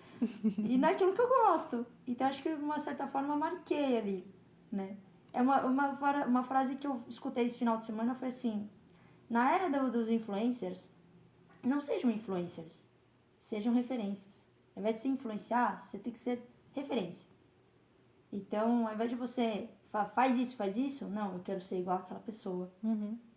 E naquilo que eu gosto. Então, acho que, de uma certa forma, eu marquei ali, né? É uma frase que eu escutei esse final de semana, foi assim, na era dos influencers, não sejam influencers, sejam referências. Ao invés de se influenciar, você tem que ser referência. Então, ao invés de você faz isso, não, eu quero ser igual àquela pessoa.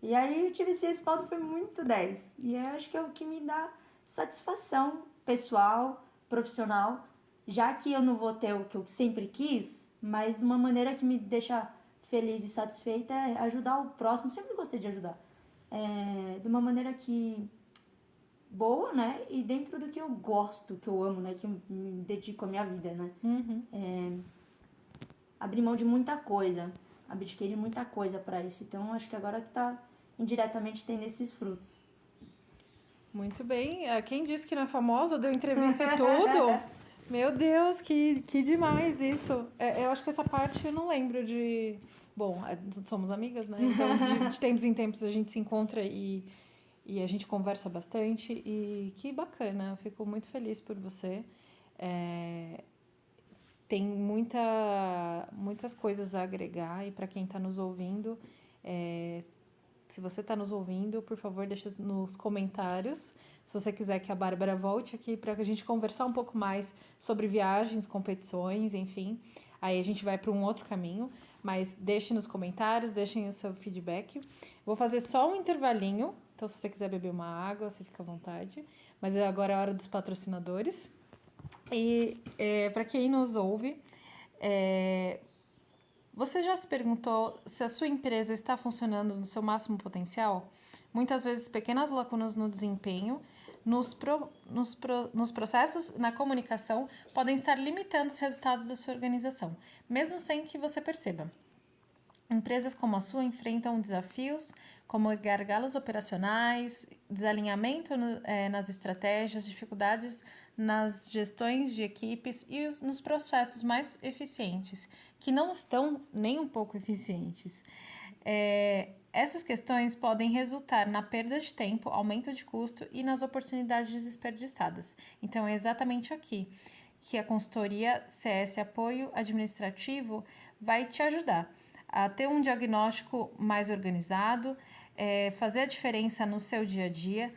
E aí eu tive esse respaldo, foi muito 10. E eu acho que é o que me dá satisfação pessoal, profissional, já que eu não vou ter o que eu sempre quis, mas de uma maneira que me deixa feliz e satisfeita é ajudar o próximo. Sempre gostei de ajudar. De uma maneira que boa, né? E dentro do que eu gosto, que eu amo, né? Que eu me dedico à minha vida, né? Abri mão de muita coisa, abdiquei de muita coisa pra isso. Então, acho que agora que tá indiretamente tendo esses frutos. Muito bem. Quem disse que não é famosa, deu entrevista e tudo. Meu Deus, que demais isso. Eu acho que essa parte eu não lembro de... Bom, somos amigas, né? Então, de tempos em tempos a gente se encontra e e a gente conversa bastante e que bacana, eu fico muito feliz por você. Tem muitas coisas a agregar e para quem está nos ouvindo, se você está nos ouvindo, por favor, deixa nos comentários se você quiser que a Bárbara volte aqui para a gente conversar um pouco mais sobre viagens, competições, enfim. Aí a gente vai para um outro caminho, mas deixe nos comentários, deixem o seu feedback. Vou fazer só um intervalinho, então se você quiser beber uma água, você fica à vontade. Mas agora é a hora dos patrocinadores. E para quem nos ouve, você já se perguntou se a sua empresa está funcionando no seu máximo potencial? Muitas vezes, pequenas lacunas no desempenho, nos processos, na comunicação, podem estar limitando os resultados da sua organização, mesmo sem que você perceba. Empresas como a sua enfrentam desafios como gargalos operacionais, desalinhamento nas estratégias, dificuldades nas gestões de equipes e nos processos mais eficientes, que não estão nem um pouco eficientes. Essas questões podem resultar na perda de tempo, aumento de custo e nas oportunidades desperdiçadas. Então, é exatamente aqui que a consultoria CS Apoio Administrativo vai te ajudar a ter um diagnóstico mais organizado, fazer a diferença no seu dia a dia,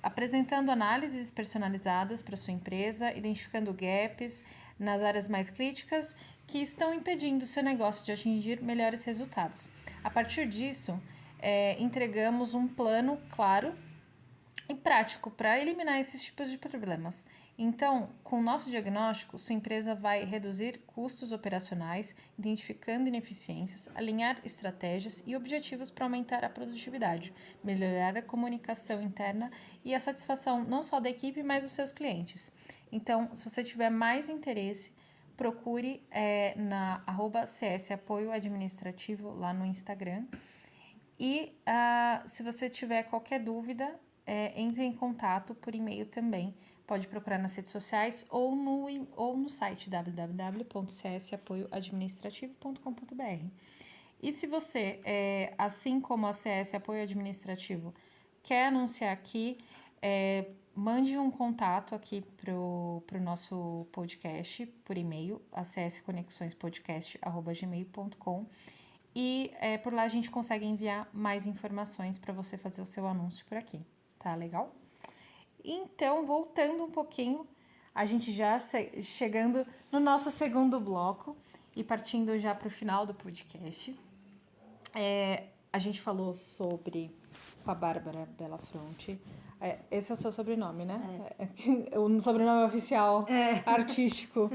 apresentando análises personalizadas para sua empresa, identificando gaps nas áreas mais críticas que estão impedindo o seu negócio de atingir melhores resultados. A partir disso, entregamos um plano claro e prático para eliminar esses tipos de problemas. Então, com o nosso diagnóstico, sua empresa vai reduzir custos operacionais, identificando ineficiências, alinhar estratégias e objetivos para aumentar a produtividade, melhorar a comunicação interna e a satisfação não só da equipe, mas dos seus clientes. Então, se você tiver mais interesse, procure na @CS Apoio Administrativo lá no Instagram. E se você tiver qualquer dúvida, entre em contato por e-mail também. Pode procurar nas redes sociais ou no site www.csapoioadministrativo.com.br. E se você, assim como a CS Apoio Administrativo, quer anunciar aqui, mande um contato aqui pro nosso podcast por e-mail, acsconexõespodcast@gmail.com. E por lá a gente consegue enviar mais informações para você fazer o seu anúncio por aqui. Tá legal? Então, voltando um pouquinho, a gente já chegando no nosso segundo bloco e partindo já para o final do podcast. A gente falou sobre com a Bárbara Bellafronte. Esse é o seu sobrenome, né? O sobrenome oficial, artístico.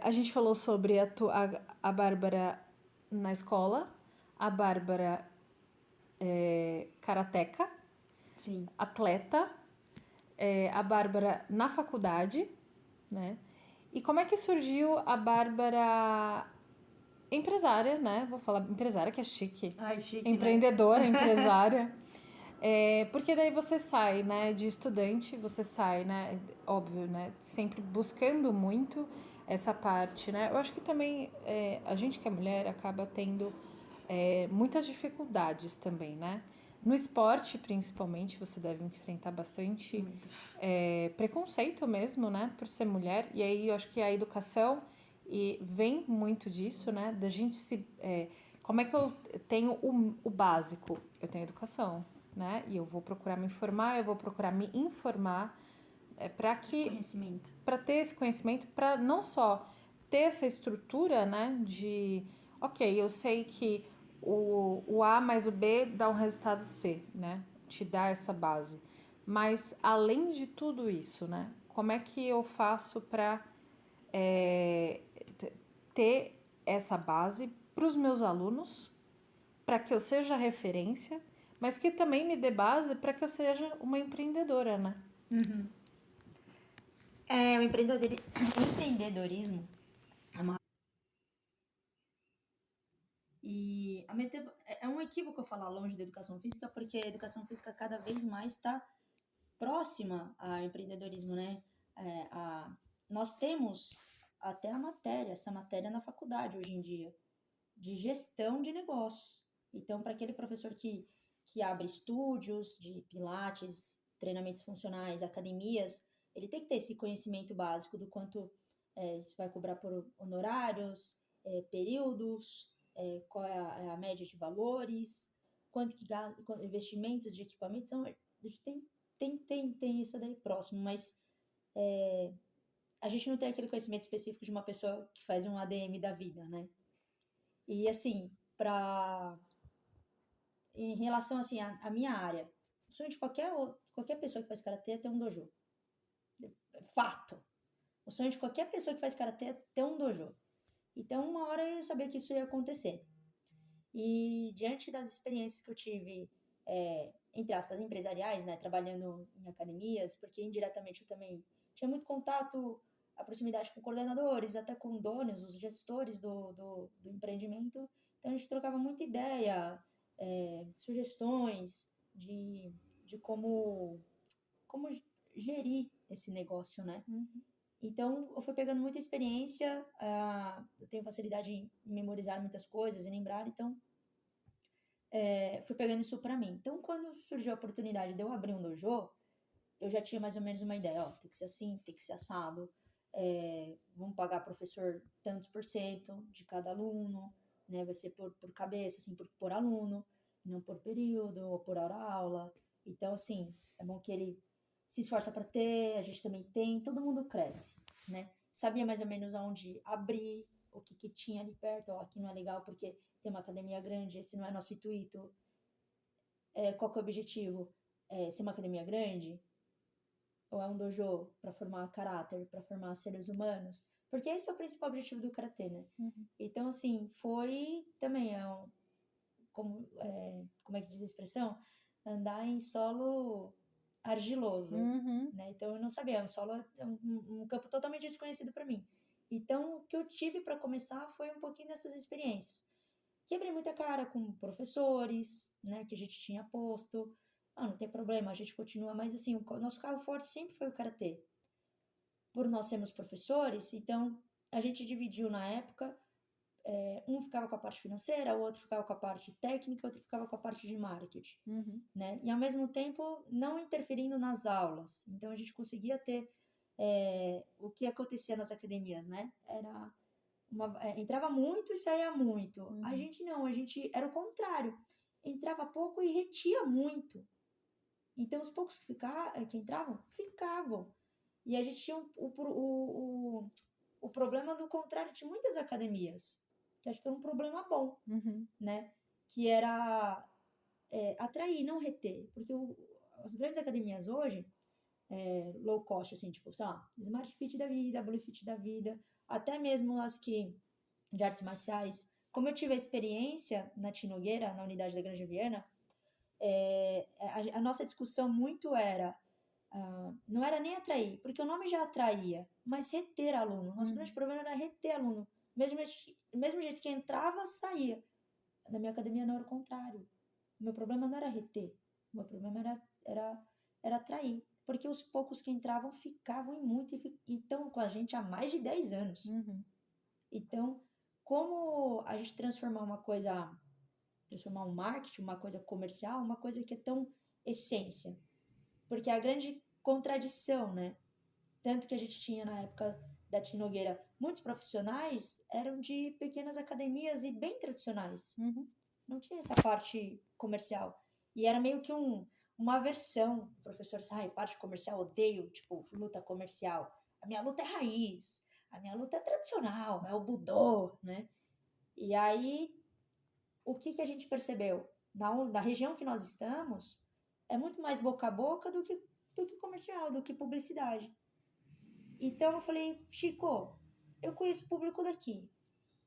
A gente falou sobre a Bárbara na escola, a Bárbara karateca, Sim. atleta, a Bárbara na faculdade, né? E como é que surgiu a Bárbara empresária, né? Vou falar empresária, que é chique. Ai, chique, empreendedora, né? Empresária. Porque daí você sai, né, de estudante, você sai, né, óbvio, né, sempre buscando muito essa parte, né? Eu acho que também a gente que é mulher acaba tendo muitas dificuldades também, né? No esporte, principalmente, você deve enfrentar bastante preconceito mesmo, né? Por ser mulher. E aí eu acho que a educação vem muito disso, né? Da gente se... como é que eu tenho o básico? Eu tenho educação, né? E eu vou procurar me informar, eu vou procurar me informar para ter esse conhecimento, para não só ter essa estrutura, né? De, ok, eu sei que o A mais o B dá um resultado C, né? Te dá essa base. Mas, além de tudo isso, né? Como é que eu faço para ter essa base para os meus alunos, para que eu seja referência, mas que também me dê base para que eu seja uma empreendedora, né? O empreendedorismo é uma... E é um equívoco eu falar longe da educação física, porque a educação física cada vez mais está próxima ao empreendedorismo, né? Nós temos até essa matéria na faculdade hoje em dia, de gestão de negócios. Então, para aquele professor que que abre estúdios de pilates, treinamentos funcionais, academias, ele tem que ter esse conhecimento básico do quanto você vai cobrar por honorários, períodos, qual é a média de valores, quanto que gasta, investimentos de equipamentos. Então, a gente tem isso daí próximo, mas a gente não tem aquele conhecimento específico de uma pessoa que faz um ADM da vida, né? E assim, em relação assim à minha área, o sonho de qualquer pessoa que faz karatê é ter um dojo. Fato. O sonho de qualquer pessoa que faz karatê é ter um dojo. Então, uma hora eu sabia que isso ia acontecer. E diante das experiências que eu tive, entre aspas, empresariais, né, trabalhando em academias, porque indiretamente eu também tinha muito contato, a proximidade com coordenadores, até com donos, os gestores do empreendimento. Então a gente trocava muita ideia, sugestões de como gerir esse negócio, né? Então, eu fui pegando muita experiência, eu tenho facilidade em memorizar muitas coisas e lembrar, então fui pegando isso pra mim. Então, quando surgiu a oportunidade de eu abrir um dojo, eu já tinha mais ou menos uma ideia, ó, tem que ser assim, tem que ser assado, vamos pagar professor tantos por cento de cada aluno, né, vai ser por cabeça, assim, por aluno, não por período ou por hora-aula. Então, assim, é bom que ele se esforça para ter, a gente também tem, todo mundo cresce, né? Sabia mais ou menos aonde abrir, o que tinha ali perto, ó, aqui não é legal porque tem uma academia grande, esse não é nosso intuito. Qual que é o objetivo? Ser uma academia grande? Ou é um dojo para formar caráter, para formar seres humanos? Porque esse é o principal objetivo do karatê, né? Então, assim, foi também, como é que diz a expressão? Andar em solo argiloso, né? Então, eu não sabia, o solo é um campo totalmente desconhecido para mim. Então, o que eu tive para começar foi um pouquinho dessas experiências. Quebrei muita cara com professores, né, que a gente tinha posto. Não tem problema, a gente continua, mas assim, o nosso carro forte sempre foi o karatê. Por nós sermos professores, então a gente dividiu na época, um ficava com a parte financeira, o outro ficava com a parte técnica, o outro ficava com a parte de marketing, né? E ao mesmo tempo não interferindo nas aulas. Então a gente conseguia ter o que acontecia nas academias, né? Entrava muito e saía muito. A gente não, a gente era o contrário. Entrava pouco e retia muito. Então, os poucos que entravam, ficavam. E a gente tinha o problema do contrário de muitas academias, que acho que era um problema bom, né? Que era atrair, não reter. Porque as grandes academias hoje, low cost, assim, tipo, sei lá, Smart Fit da vida, Blue Fit da vida, até mesmo as que de artes marciais. Como eu tive a experiência na Tinogueira, na unidade da Granja Viana, a nossa discussão muito era, não era nem atrair, porque o nome já atraía, mas reter aluno. Nosso grande problema era reter aluno. Mesmo jeito que entrava, saía. Na minha academia não era o contrário. O meu problema não era reter, o meu problema era atrair. Porque os poucos que entravam ficavam e muito, e estão com a gente há mais de 10 anos. Então, como a gente transformar um marketing, uma coisa comercial, uma coisa que é tão essência? Porque a grande contradição, né? Tanto que a gente tinha na época da Tinogueira, muitos profissionais eram de pequenas academias e bem tradicionais. Não tinha essa parte comercial. E era meio que uma aversão. O professor disse, parte comercial, odeio, tipo, luta comercial. A minha luta é raiz. A minha luta é tradicional, é o budô, né? E aí, o que a gente percebeu? Na região que nós estamos, é muito mais boca a boca do que comercial, do que publicidade. Então, eu falei, Chico, eu conheço o público daqui.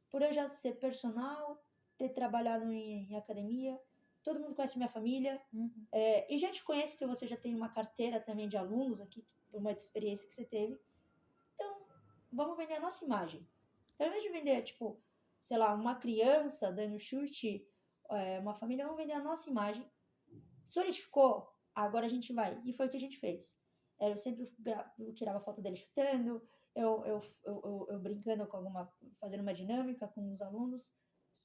Por eu já ser personal, ter trabalhado em academia, todo mundo conhece minha família, e já te conhece porque você já tem uma carteira também de alunos aqui, por uma experiência que você teve. Então, vamos vender a nossa imagem. Ao invés de vender, tipo, sei lá, uma criança dando chute, uma família, vamos vender a nossa imagem. Solidificou? Agora a gente vai. E foi o que a gente fez. Eu sempre eu tirava foto dele chutando, eu brincando com fazendo uma dinâmica com os alunos.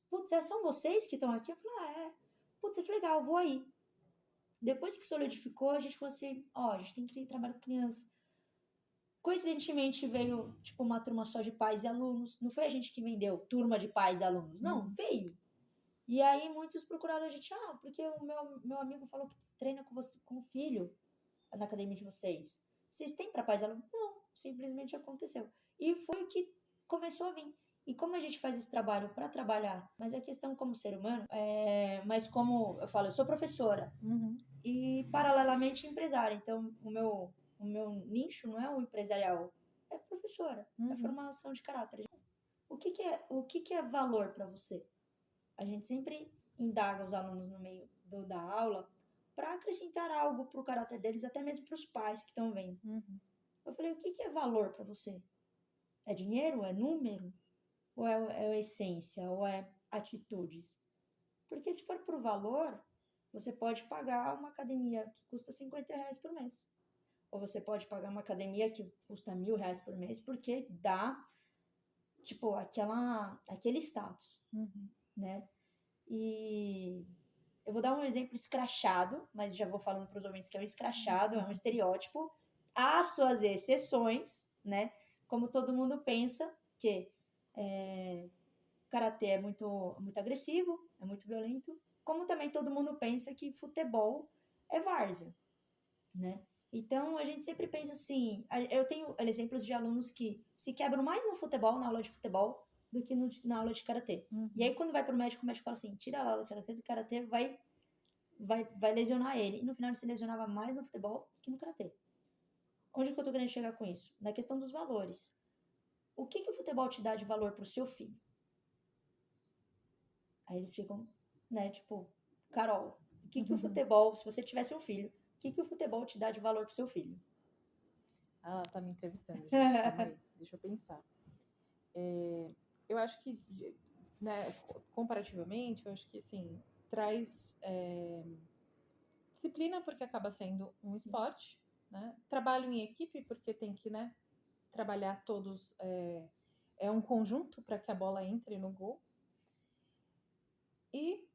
Putz, são vocês que estão aqui? Eu falei, é. Putz, que legal, vou aí. Depois que solidificou, a gente falou assim, ó, a gente tem que trabalhar com criança. Coincidentemente veio, tipo, uma turma só de pais e alunos. Não foi a gente que vendeu turma de pais e alunos. Não, veio. E aí muitos procuraram a gente, porque o meu amigo falou que treina com você, com o filho na academia de vocês. Vocês têm para pais e alunos? Não, simplesmente aconteceu. E foi o que começou a vir. E como a gente faz esse trabalho para trabalhar, mas a questão como ser humano, mas como eu falo, eu sou professora e paralelamente empresária. Então o meu nicho não é o empresarial, é professora, é formação de caráter. O que é valor para você? A gente sempre indaga os alunos no meio da aula para acrescentar algo para o caráter deles, até mesmo para os pais que estão vendo. Eu falei, o que é valor para você? É dinheiro? É número? Ou é essência? Ou é atitudes? Porque se for por valor, você pode pagar uma academia que custa R$ 50 por mês. Ou você pode pagar uma academia que custa R$ 1.000 por mês, porque dá, tipo, aquele status, né? E eu vou dar um exemplo escrachado, mas já vou falando para os ouvintes que é um escrachado, é um estereótipo. Há suas exceções, né? Como todo mundo pensa que karatê é muito agressivo, é muito violento. Como também todo mundo pensa que futebol é várzea, né? Então a gente sempre pensa assim. Eu tenho exemplos de alunos que se quebram mais no futebol, na aula de futebol, do que na aula de karatê. E aí quando vai pro médico, o médico fala assim: tira a aula do karatê vai lesionar ele. E no final ele se lesionava mais no futebol que no karatê. Onde que eu tô querendo chegar com isso? Na questão dos valores. O que o futebol te dá de valor pro seu filho? Aí eles ficam, né, tipo, Carol, o que o futebol, se você tivesse um filho, o que o futebol te dá de valor pro seu filho? Ah, ela tá me entrevistando, gente. Calma aí, deixa eu pensar. Eu acho que, né, comparativamente, eu acho que, assim, traz disciplina, porque acaba sendo um esporte, né? Trabalho em equipe, porque tem que, né, trabalhar todos. É um conjunto para que a bola entre no gol. E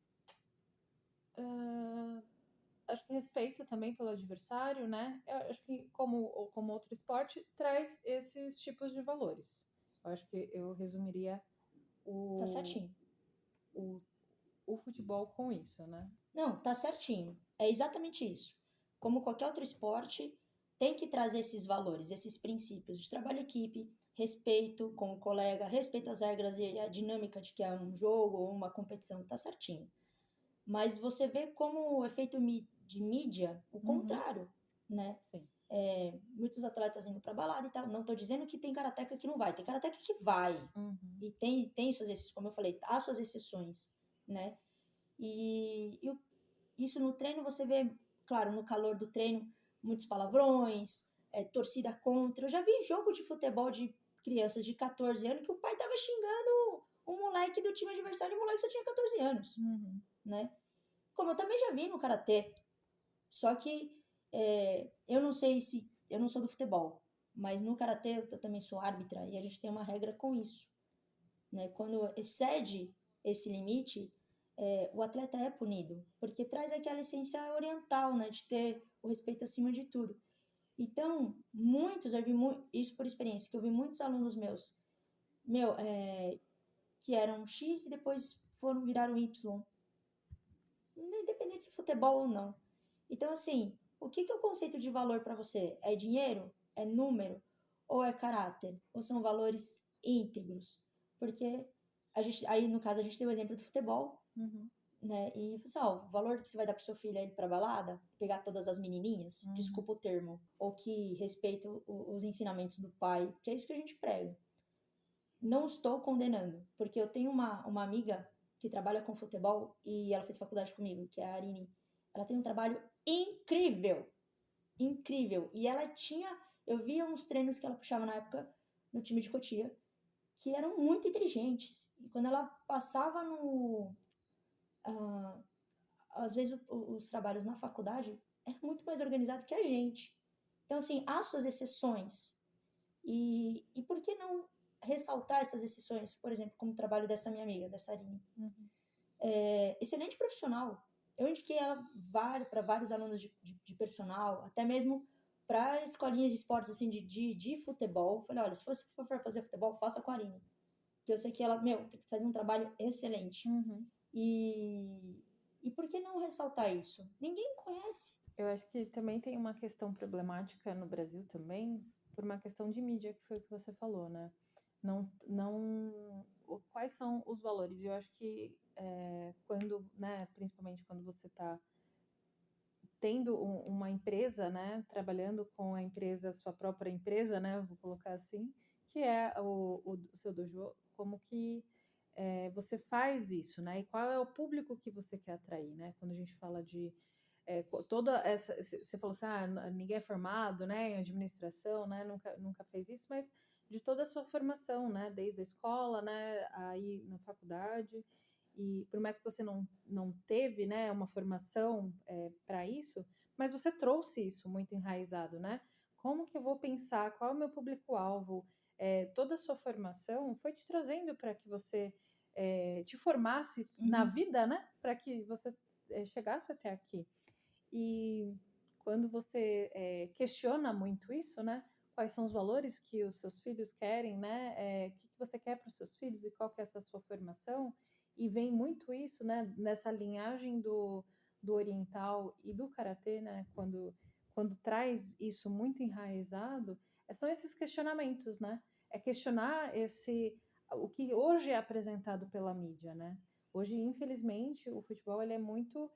acho que respeito também pelo adversário, né? Eu acho que, como outro esporte, traz esses tipos de valores. Eu acho que eu resumiria Tá o, certinho. o, o futebol com isso, né? Não, tá certinho. É exatamente isso. Como qualquer outro esporte, tem que trazer esses valores, esses princípios de trabalho em equipe, respeito com o colega, respeito às regras e a dinâmica de que é um jogo ou uma competição, tá certinho. Mas você vê como o efeito de mídia, o contrário, né? Sim. Muitos atletas indo pra balada e tal. Não tô dizendo que tem karateca que não vai, tem karateca que vai. E tem suas exceções, como eu falei, há suas exceções, né? E isso no treino você vê, claro, no calor do treino, muitos palavrões, torcida contra. Eu já vi jogo de futebol de crianças de 14 anos que o pai tava xingando um moleque do time adversário e o moleque só tinha 14 anos, né? Como eu também já vi no karatê. Só que eu não sei se... Eu não sou do futebol, mas no karatê eu também sou árbitra e a gente tem uma regra com isso, né? Quando excede esse limite, o atleta é punido, porque traz aquela essência oriental, né? De ter o respeito acima de tudo. Então, eu vi isso por experiência, que eu vi muitos alunos meus, que eram X e depois viraram Y, independente se é futebol ou não. Então, assim, o que é o conceito de valor para você? É dinheiro? É número? Ou é caráter? Ou são valores íntegros? Porque aí, no caso, a gente deu o exemplo do futebol, né? E assim, o valor que você vai dar pro seu filho é ir pra balada, pegar todas as menininhas, desculpa o termo, ou que respeita os ensinamentos do pai, que é isso que a gente prega. Não estou condenando, porque eu tenho uma amiga que trabalha com futebol e ela fez faculdade comigo, que é a Arine. Ela tem um trabalho incrível, incrível. E ela eu via uns treinos que ela puxava na época no time de Cotia, que eram muito inteligentes. E quando ela passava às vezes os trabalhos na faculdade, era muito mais organizado que a gente. Então, assim, há suas exceções. E por que não ressaltar essas exceções? Por exemplo, como o trabalho dessa minha amiga, dessa Aline. Excelente profissional. eu indiquei ela para vários alunos de personal, até mesmo para escolinhas de esportes, assim, de futebol. Falei, olha, se você for fazer futebol, faça com a Aline. Porque eu sei que ela, tem que fazer um trabalho excelente. Uhum. E por que não ressaltar isso? Ninguém conhece. Eu acho que também tem uma questão problemática no Brasil também, por uma questão de mídia, que foi o que você falou, né? Quais são os valores? E eu acho que quando, né, principalmente quando você está tendo uma empresa, né, trabalhando com a empresa, sua própria empresa, né, vou colocar assim, que é o seu dojo, como que você faz isso, né? E qual é o público que você quer atrair, né? Quando a gente fala de toda essa, você falou assim, ninguém é formado, né, em administração, né, nunca fez isso, mas de toda a sua formação, né, desde a escola, né, aí na faculdade, e por mais que você não teve, né, uma formação para isso, mas você trouxe isso muito enraizado, né? Como que eu vou pensar, qual é o meu público-alvo? Toda a sua formação foi te trazendo para que você te formasse na vida, né, para que você chegasse até aqui. E quando você questiona muito isso, né? Quais são os valores que os seus filhos querem, né? O que você quer para os seus filhos e qual que é essa sua formação? E vem muito isso, né? Nessa linhagem do oriental e do karatê, né? Quando traz isso muito enraizado, são esses questionamentos, né? É questionar o que hoje é apresentado pela mídia, né? Hoje, infelizmente, o futebol ele é muito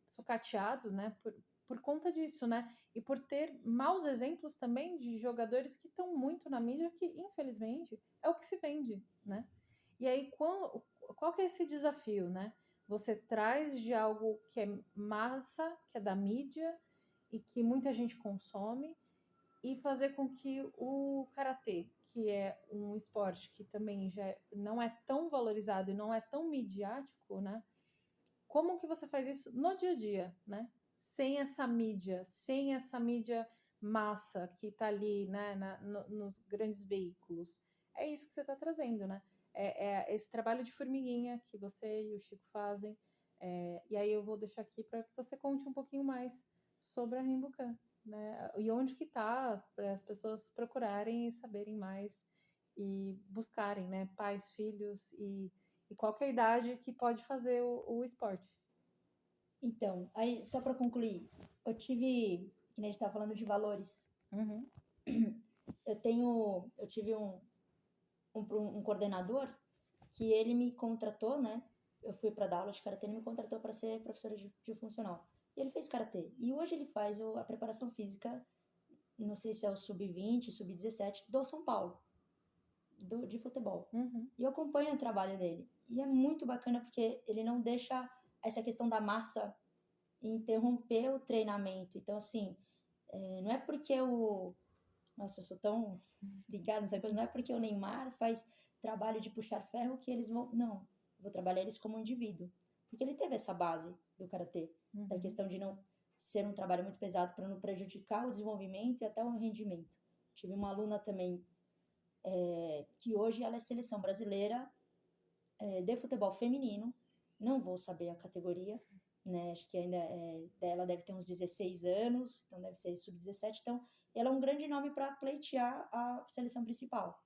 sucateado, né, por conta disso, né, e por ter maus exemplos também de jogadores que estão muito na mídia, que infelizmente é o que se vende, né. E aí qual que é esse desafio, né? Você traz de algo que é massa, que é da mídia e que muita gente consome, e fazer com que o karatê, que é um esporte que também já não é tão valorizado e não é tão midiático, né? Como que você faz isso no dia a dia, né? Sem essa mídia massa que tá ali, né, nos grandes veículos. É isso que você está trazendo, né? É esse trabalho de formiguinha que você e o Chico fazem. E aí eu vou deixar aqui para que você conte um pouquinho mais sobre a Rimbucan, né? E onde que tá, para as pessoas procurarem e saberem mais e buscarem, né? Pais, filhos e qualquer idade que pode fazer o esporte. Então, aí, só para concluir, que nem a gente estava falando de valores, Uhum. eu tive um coordenador que ele me contratou, né? Eu fui para dar aula de karatê, ele me contratou para ser professora de funcional. E ele fez karatê. E hoje ele faz a preparação física, não sei se é o sub-20, sub-17 do São Paulo, de futebol. Uhum. E eu acompanho o trabalho dele. E é muito bacana porque ele não deixa essa questão da massa interromper o treinamento. Então, assim, não é porque o. Nossa, eu sou tão ligada nessa coisa, não é porque o Neymar faz trabalho de puxar ferro que eles vão. Não, eu vou trabalhar eles como um indivíduo. Porque ele teve essa base do karatê, da questão de não ser um trabalho muito pesado para não prejudicar o desenvolvimento e até o rendimento. Tive uma aluna também que hoje ela é seleção brasileira de futebol feminino, não vou saber a categoria, né? Acho que ainda ela deve ter uns 16 anos, então deve ser sub-17, então ela é um grande nome para pleitear a seleção principal,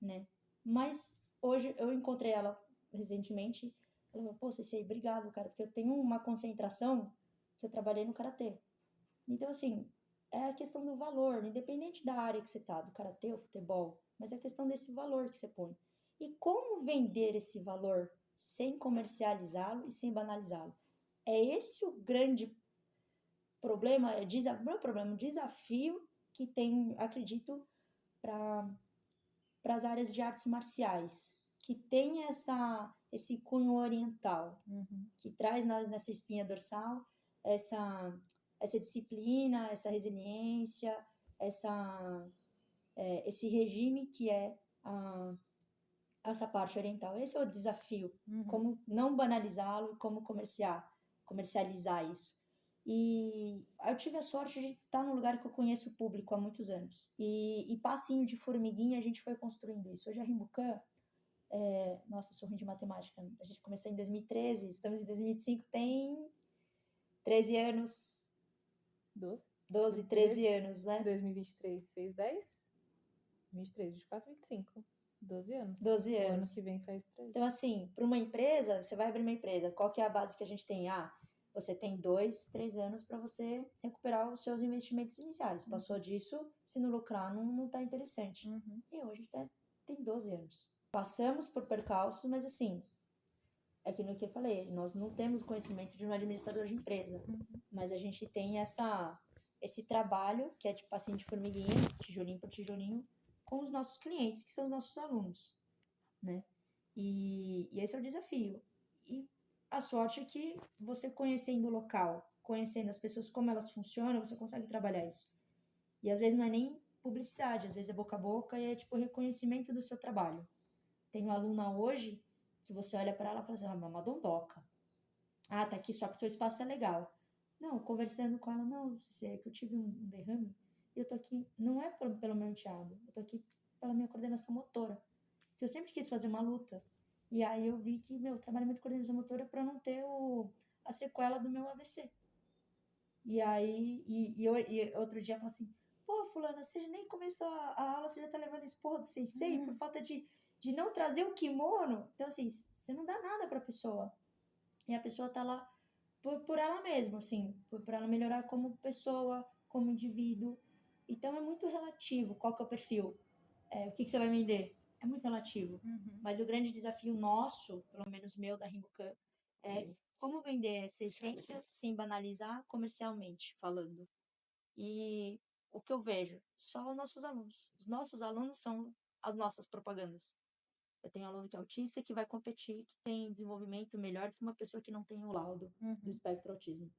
né? Mas hoje eu encontrei ela recentemente, ela falou, pô, Ceci, obrigado, cara, porque eu tenho uma concentração que eu trabalhei no karatê. Então, assim, é a questão do valor, independente da área que você tá, do karatê ou futebol, mas é a questão desse valor que você põe. E como vender esse valor sem comercializá-lo e sem banalizá-lo? É esse o grande problema, não é problema, um desafio que tem, acredito, para as áreas de artes marciais, que tem esse cunho oriental, Uhum. que traz nessa espinha dorsal essa disciplina, essa resiliência, esse regime que é essa parte oriental. Esse é o desafio, Uhum. como não banalizá-lo e como comercializar isso. E eu tive a sorte de estar num lugar que eu conheço o público há muitos anos. E passinho de formiguinha a gente foi construindo isso. Hoje a Rimbucan Nossa, eu sou ruim de matemática. A gente começou em 2013, estamos em 2025, tem 13 anos. 12, 13 anos, né? 2023 fez 10? 23, 24, 25. 12 anos. 12 O ano anos. que vem faz 3. Então, assim, para uma empresa, você vai abrir uma empresa, qual que é a base que a gente tem? Você tem 2, 3 anos para você recuperar os seus investimentos iniciais. Passou disso, se não lucrar, não tá interessante. E hoje tem 12 anos. Passamos por percalços, mas assim, é aquilo que eu falei, nós não temos o conhecimento de um administrador de empresa, mas a gente tem esse trabalho, que é tipo assim, de formiguinha, tijolinho por tijolinho, com os nossos clientes, que são os nossos alunos, né? E esse é o desafio. E a sorte é que você conhecendo o local, conhecendo as pessoas, como elas funcionam, você consegue trabalhar isso. E às vezes não é nem publicidade, às vezes é boca a boca e é tipo reconhecimento do seu trabalho. Tem uma aluna hoje que você olha para ela e fala assim, uma dondoca. Tá aqui só porque o espaço é legal. Não, conversando com ela, não, você é que eu tive um derrame e eu tô aqui, não é pelo meu enteado, eu tô aqui pela minha coordenação motora. Que eu sempre quis fazer uma luta. E aí eu vi que, meu, trabalho muito coordenação motora para não ter a sequela do meu AVC. E aí, e outro dia eu falei assim, pô, fulana, você nem começou a aula, você já tá levando esporro do sensei por falta de não trazer o kimono. Então, assim, você não dá nada pra pessoa. E a pessoa tá lá por ela mesma, assim, por ela melhorar como pessoa, como indivíduo. Então, é muito relativo qual que é o perfil. O que você vai vender? É muito relativo. Mas o grande desafio nosso, pelo menos meu, da Rimbucan, é como vender essa essência sem banalizar comercialmente falando. E o que eu vejo? Só os nossos alunos. Os nossos alunos são as nossas propagandas. Eu tenho aluno que é autista que vai competir, que tem desenvolvimento melhor do que uma pessoa que não tem o laudo do espectro autismo.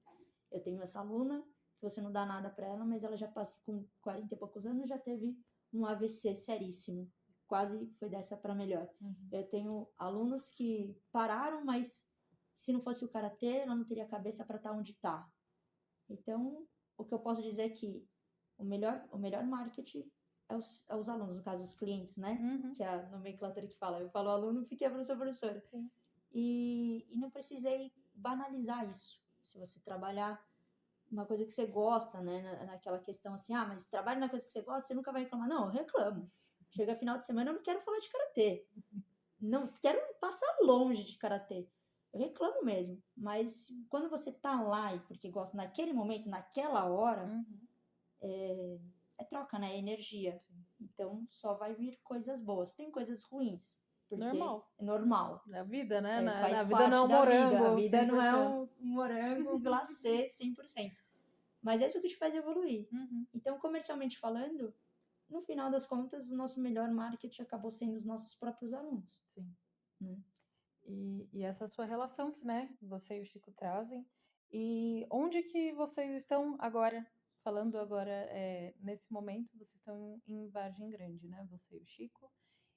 Eu tenho essa aluna que você não dá nada para ela, mas ela já passou com 40 e poucos anos, já teve um AVC seríssimo. Quase foi dessa para melhor. Eu tenho alunos que pararam, mas se não fosse o karatê, ela não teria cabeça para estar onde está. Então, o que eu posso dizer é que o melhor marketing é os alunos, no caso, os clientes, né? Que é a nomenclatura que fala. Eu falo aluno porque é professora. Sim. E não precisei banalizar isso. Se você trabalhar uma coisa que você gosta, né? Naquela questão assim, mas trabalhe na coisa que você gosta, você nunca vai reclamar. Não, eu reclamo. Chega final de semana, eu não quero falar de karatê. Não quero passar longe de karatê. Eu reclamo mesmo. Mas quando você tá lá e porque gosta naquele momento, naquela hora, é troca, né? É energia. Sim. Então só vai vir coisas boas. Tem coisas ruins. Porque Normal. é normal. A vida, né? Faz A vida parte não é um da morango. vida. A vida 100%. não é um morango glacê 100%. Mas é isso que te faz evoluir. Então, comercialmente falando, no final das contas, o nosso melhor marketing acabou sendo os nossos próprios alunos. Sim. Né? E essa sua relação que, né, você e o Chico trazem. E onde que vocês estão agora? Falando agora, nesse momento, vocês estão em Vargem Grande, né? Você e o Chico.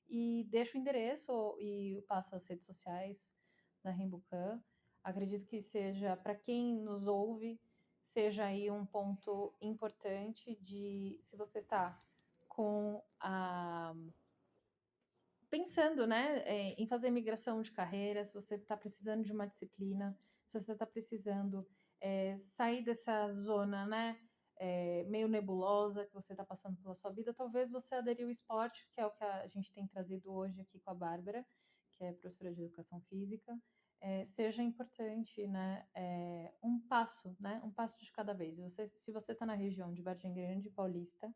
E deixa o endereço e passa as redes sociais da Rimbucan. Acredito que seja, para quem nos ouve, seja aí um ponto importante de, se você tá com a pensando, né, em fazer migração de carreira, se você está precisando de uma disciplina, se você está precisando sair dessa zona, né, meio nebulosa que você está passando pela sua vida, talvez você aderir ao esporte, que é o que a gente tem trazido hoje aqui com a Bárbara, que é professora de educação física, seja importante, né, um passo de cada vez. Se você está na região de Vargem Grande, Paulista,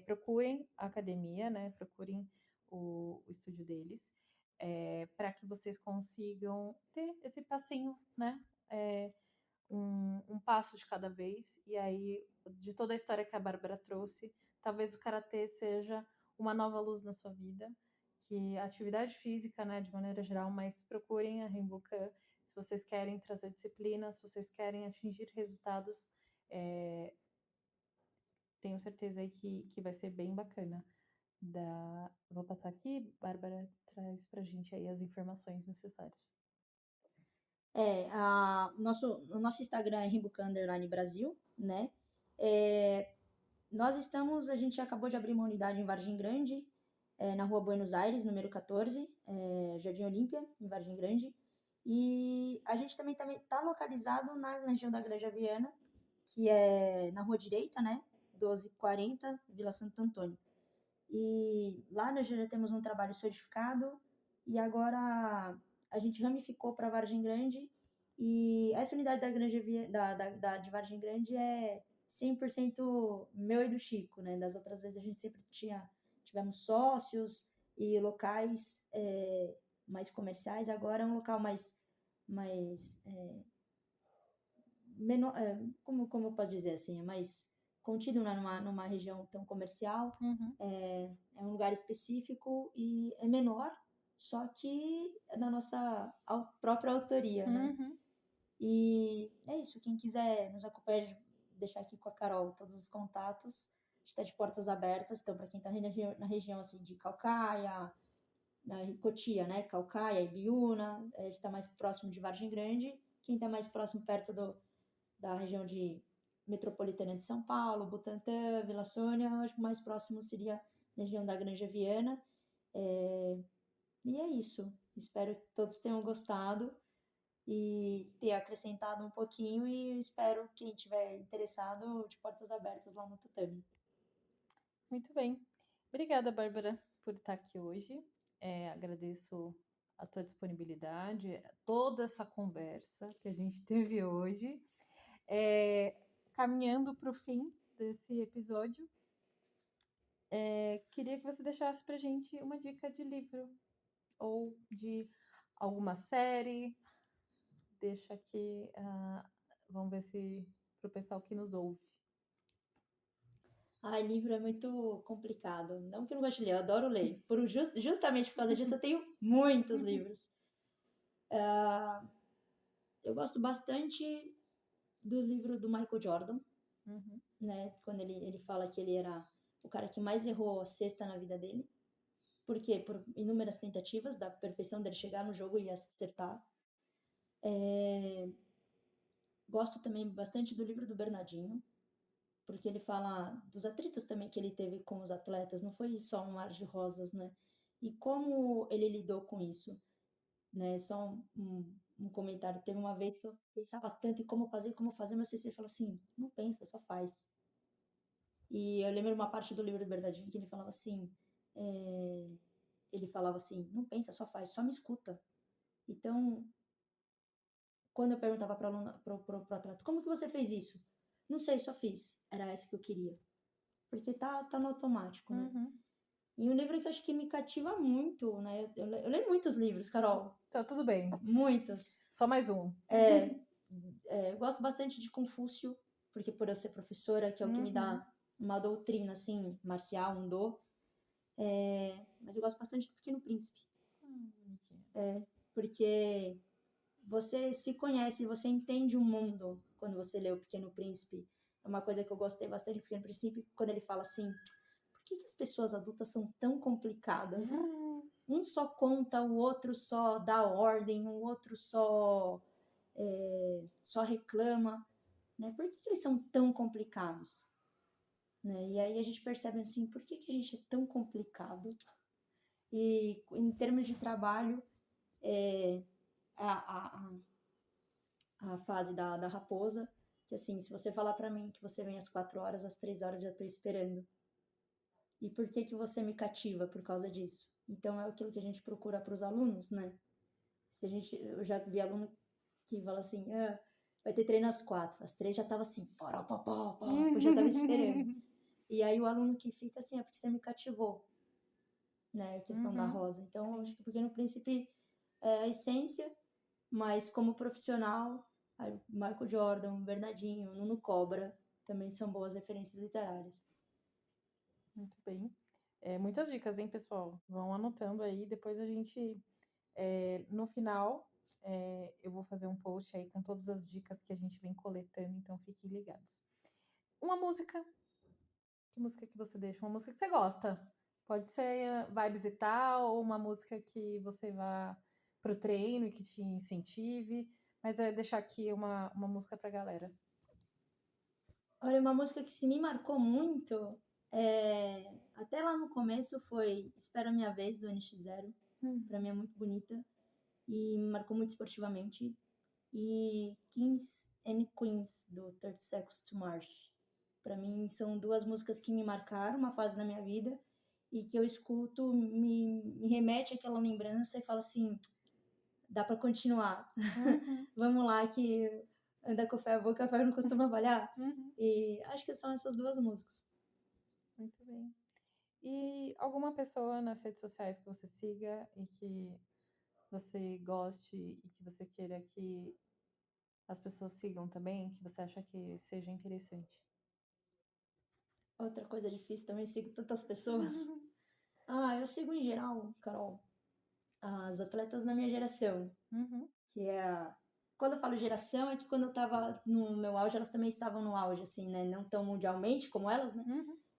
procurem a academia, né, procurem o estúdio deles, para que vocês consigam ter esse passinho, né? Um passo de cada vez. E aí, de toda a história que a Bárbara trouxe, talvez o karatê seja uma nova luz na sua vida, que a atividade física, né, de maneira geral, mas procurem a Rimbucan se vocês querem trazer disciplina, se vocês querem atingir resultados. Tenho certeza aí que vai ser bem bacana. Vou passar aqui, Bárbara traz pra gente aí as informações necessárias. O nosso Instagram é Rimbucan Brasil, né? A gente acabou de abrir uma unidade em Vargem Grande, na Rua Buenos Aires, número 14, Jardim Olímpia, em Vargem Grande. E a gente também está localizado na região da Granja Viana, que é na Rua Direita, né? 1240, Vila Santo Antônio. E lá nós já temos um trabalho certificado e agora a gente ramificou para Vargem Grande e essa unidade da Granja de Vargem Grande é 100% meu e do Chico, né? Das outras vezes a gente sempre tivemos sócios e locais mais comerciais, agora é um local mais menor, como eu posso dizer assim, é mais contido numa região tão comercial, é um lugar específico e é menor, só que é da nossa própria autoria, né? E é isso, quem quiser nos acompanhar, deixar aqui com a Carol todos os contatos, está de portas abertas, então para quem está na região assim de Caucaia, na Cotia, né? Caucaia, Ibiúna, a gente está mais próximo de Vargem Grande, quem está mais próximo perto da região de metropolitana de São Paulo, Butantã, Vila Sônia, acho que o mais próximo seria a região da Granja Viana. E é isso. Espero que todos tenham gostado e ter acrescentado um pouquinho e espero quem tiver interessado de portas abertas lá no Tatame. Muito bem. Obrigada, Bárbara, por estar aqui hoje. Agradeço a tua disponibilidade, toda essa conversa que a gente teve hoje. Caminhando para o fim desse episódio, queria que você deixasse para gente uma dica de livro ou de alguma série. Deixa aqui, vamos ver se para o pessoal que nos ouve. Livro é muito complicado. Não que eu não goste de ler, eu adoro ler. Justamente por causa disso, eu tenho muitos livros. Eu gosto bastante do livro do Michael Jordan, né? Quando ele fala que ele era o cara que mais errou a cesta na vida dele. Por quê? Por inúmeras tentativas da perfeição dele chegar no jogo e acertar. Gosto também bastante do livro do Bernardinho, porque ele fala dos atritos também que ele teve com os atletas, não foi só um mar de rosas, né? E como ele lidou com isso, né? Só um comentário. Teve uma vez que eu pensava tanto em como fazer, mas você falou assim, não pensa, só faz. E eu lembro uma parte do livro do Bernardinho que ele falava assim, não pensa, só faz, só me escuta. Então, quando eu perguntava pro atleta, como que você fez isso? Não sei, só fiz. Era essa que eu queria. Porque tá no automático, né? E um livro que eu acho que me cativa muito, né? Eu leio muitos livros, Carol. Tá tudo bem. Muitos. Só mais um. Eu gosto bastante de Confúcio, porque por eu ser professora, que é o que me dá uma doutrina, assim, marcial, um dom. Mas eu gosto bastante do Pequeno Príncipe. Porque você se conhece, você entende o mundo quando você lê O Pequeno Príncipe. É uma coisa que eu gostei bastante do Pequeno Príncipe, quando ele fala assim, por que as pessoas adultas são tão complicadas? Um só conta, o outro só dá ordem, o outro só reclama, né? Por que eles são tão complicados? Né? E aí a gente percebe assim, por que a gente é tão complicado? E em termos de trabalho, a fase da raposa, que assim, se você falar para mim que você vem às 4 horas, às 3 horas já estou esperando. E por que você me cativa por causa disso? Então é aquilo que a gente procura para os alunos, né? Eu já vi aluno que fala assim, vai ter treino às 4, às 3 já tava assim, eu já tava esperando. E aí o aluno que fica assim, é porque você me cativou, né? A questão da rosa. Então, acho que o Pequeno Príncipe é a essência, mas como profissional, Michael Jordan, Bernardinho, Nuno Cobra, também são boas referências literárias. Muito bem. Muitas dicas, hein, pessoal? Vão anotando aí, depois a gente, no final, eu vou fazer um post aí com todas as dicas que a gente vem coletando, então fiquem ligados. Uma música. Que música que você deixa? Uma música que você gosta. Pode ser vibes e tal, ou uma música que você vá pro treino e que te incentive, mas deixar aqui uma música pra galera. Olha, uma música que se me marcou muito Até lá no começo foi Espera a Minha Vez, do NX Zero. Pra mim é muito bonita e me marcou muito esportivamente. E Kings and Queens, do 30 Seconds to Mars. Pra mim são duas músicas que me marcaram uma fase da minha vida e que eu escuto, me remete àquela lembrança e falo assim, dá pra continuar. Vamos lá que anda com fé a boca, a fé não costuma falhar. E acho que são essas duas músicas. Muito bem. E alguma pessoa nas redes sociais que você siga e que você goste e que você queira que as pessoas sigam também, que você acha que seja interessante? Outra coisa difícil também, sigo tantas pessoas. Eu sigo em geral, Carol, as atletas da minha geração, que é quando eu falo geração, é que quando eu tava no meu auge, elas também estavam no auge, assim, né? Não tão mundialmente como elas, né?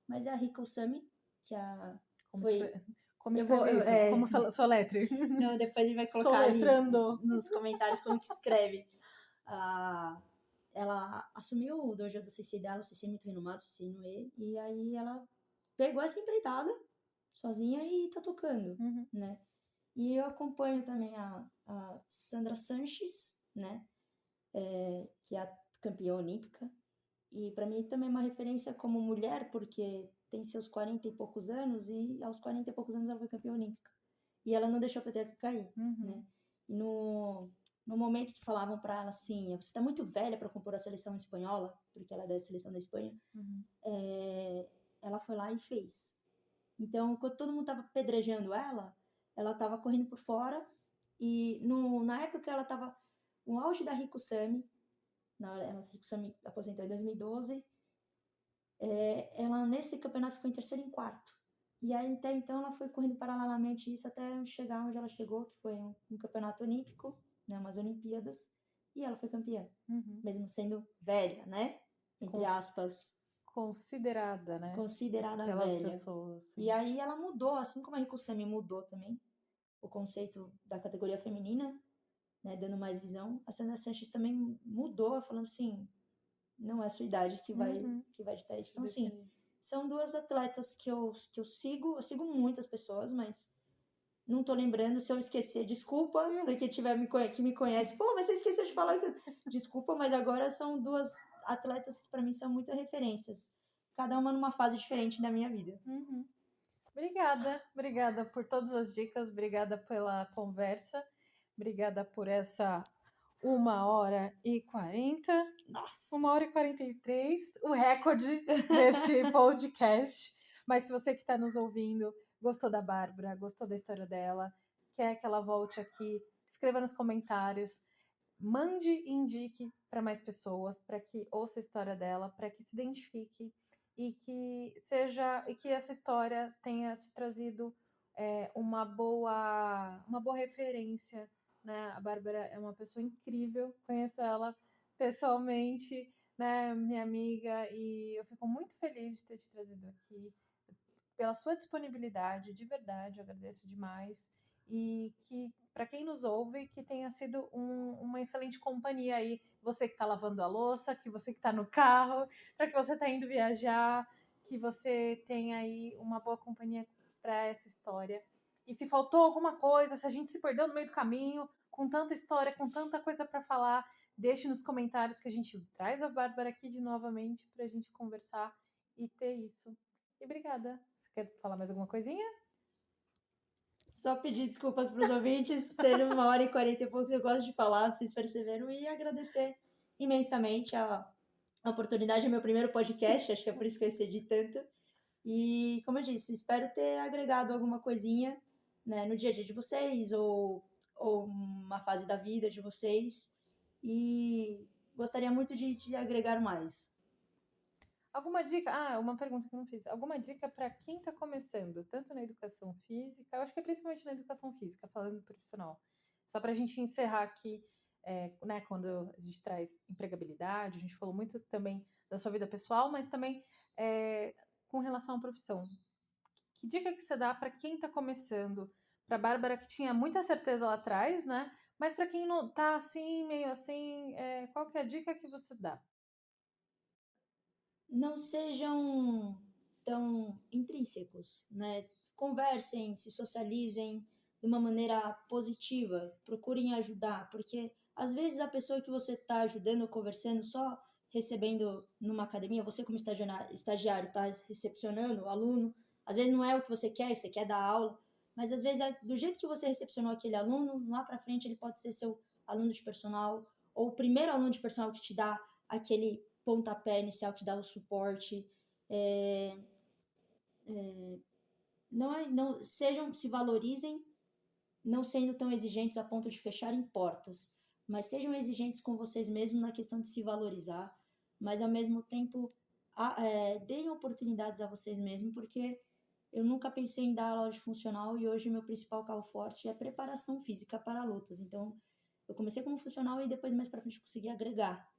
Mas é a Rika Osami, que Como Eu vou... escrever isso? Como soletre? Não, depois a gente vai colocar ali Soletrando. nos comentários como que escreve. Ela assumiu o dojo do CC dela, o CC muito renomado, o CC Inoue, e aí ela pegou essa empreitada sozinha e tá tocando, né? E eu acompanho também a Sandra Sanches, né? Que é a campeã olímpica. E para mim também é uma referência como mulher, porque tem seus 40 e poucos anos e aos 40 e poucos anos ela foi campeã olímpica. E ela não deixou a peteca cair, né? E no momento que falavam para ela assim, você tá muito velha para compor a seleção espanhola, porque ela é da seleção da Espanha, ela foi lá e fez. Então, quando todo mundo tava pedrejando ela tava correndo por fora e na época ela tava no auge da Rico Sami, Rico Sami aposentou em 2012, ela nesse campeonato ficou em terceiro e em quarto. E aí, até então, ela foi correndo paralelamente isso até chegar onde ela chegou, que foi um campeonato olímpico, né, umas Olimpíadas, e ela foi campeã, mesmo sendo velha, né? Entre aspas. Considerada, né? Considerada pelas velha. pessoas. Sim. E aí ela mudou, assim como a Rico Sami mudou também o conceito da categoria feminina, né, dando mais visão. A Sandra Sanches também mudou, falando assim, não é a sua idade que vai ditar isso. Então, assim, são duas atletas que eu sigo muitas pessoas, mas não tô lembrando. Se eu esquecer, desculpa, pra quem que me conhece. Pô, mas você esqueceu de falar que... Desculpa, mas agora são duas atletas que pra mim são muitas referências. Cada uma numa fase diferente da minha vida. Obrigada por todas as dicas, obrigada pela conversa, obrigada por essa 1h40. Nossa! 1h43, o recorde deste podcast. Mas se você que está nos ouvindo gostou da Bárbara, gostou da história dela, quer que ela volte aqui, escreva nos comentários, mande e indique para mais pessoas, para que ouça a história dela, para que se identifique e que essa história tenha te trazido uma boa referência, né? A Bárbara é uma pessoa incrível, conheço ela pessoalmente, né, minha amiga, e eu fico muito feliz de ter te trazido aqui, pela sua disponibilidade, de verdade, eu agradeço demais, e que, para quem nos ouve, que tenha sido uma excelente companhia aí, você que está lavando a louça, que você que está no carro, para que você está indo viajar, que você tenha aí uma boa companhia para essa história. E se faltou alguma coisa, se a gente se perdeu no meio do caminho, com tanta história, com tanta coisa para falar, deixe nos comentários que a gente traz a Bárbara aqui de novamente para a gente conversar e ter isso. E obrigada. Você quer falar mais alguma coisinha? Só pedir desculpas para os ouvintes, ter 1h40 e pouco, eu gosto de falar, vocês perceberam, e agradecer imensamente a oportunidade, é meu primeiro podcast, acho que é por isso que eu excedi tanto. E, como eu disse, espero ter agregado alguma coisinha, né, no dia a dia de vocês, ou uma fase da vida de vocês, e gostaria muito de agregar mais. Alguma dica? Uma pergunta que eu não fiz. Alguma dica para quem está começando, tanto na educação física, eu acho que é principalmente na educação física, falando profissional. Só para a gente encerrar aqui, né, quando a gente traz empregabilidade, a gente falou muito também da sua vida pessoal, mas também com relação à profissão. Que dica que você dá para quem está começando? Para a Bárbara, que tinha muita certeza lá atrás, né? Mas para quem não está assim, meio assim, qual que é a dica que você dá? Não sejam tão intrínsecos, né? Conversem, se socializem de uma maneira positiva, procurem ajudar, porque às vezes a pessoa que você está ajudando ou conversando só recebendo numa academia, você como estagiário está recepcionando o aluno, às vezes não é o que você quer dar aula, mas às vezes do jeito que você recepcionou aquele aluno, lá para frente ele pode ser seu aluno de personal, ou o primeiro aluno de personal que te dá aquele pontapé inicial, que dá o suporte. É, não se valorizem, não sendo tão exigentes a ponto de fecharem portas, mas sejam exigentes com vocês mesmos na questão de se valorizar, mas ao mesmo tempo deem oportunidades a vocês mesmos, porque eu nunca pensei em dar aula de funcional e hoje meu principal carro forte é preparação física para lutas. Então, eu comecei como funcional e depois mais para frente consegui agregar.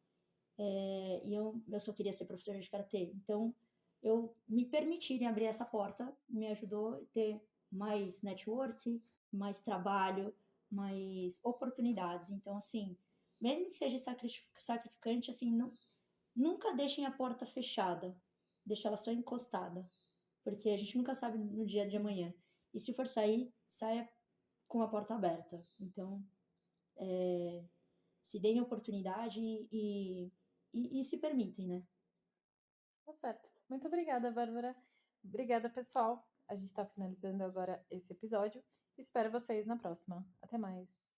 E eu só queria ser professora de karatê. Então, eu me permitirem abrir essa porta me ajudou a ter mais network, mais trabalho, mais oportunidades. Então, assim, mesmo que seja sacrificante, assim, nunca deixem a porta fechada, deixe ela só encostada, porque a gente nunca sabe no dia de amanhã. E se for sair, saia com a porta aberta. Então, se deem oportunidade e se permitem, né? Tá certo. Muito obrigada, Bárbara. Obrigada, pessoal. A gente está finalizando agora esse episódio. Espero vocês na próxima. Até mais.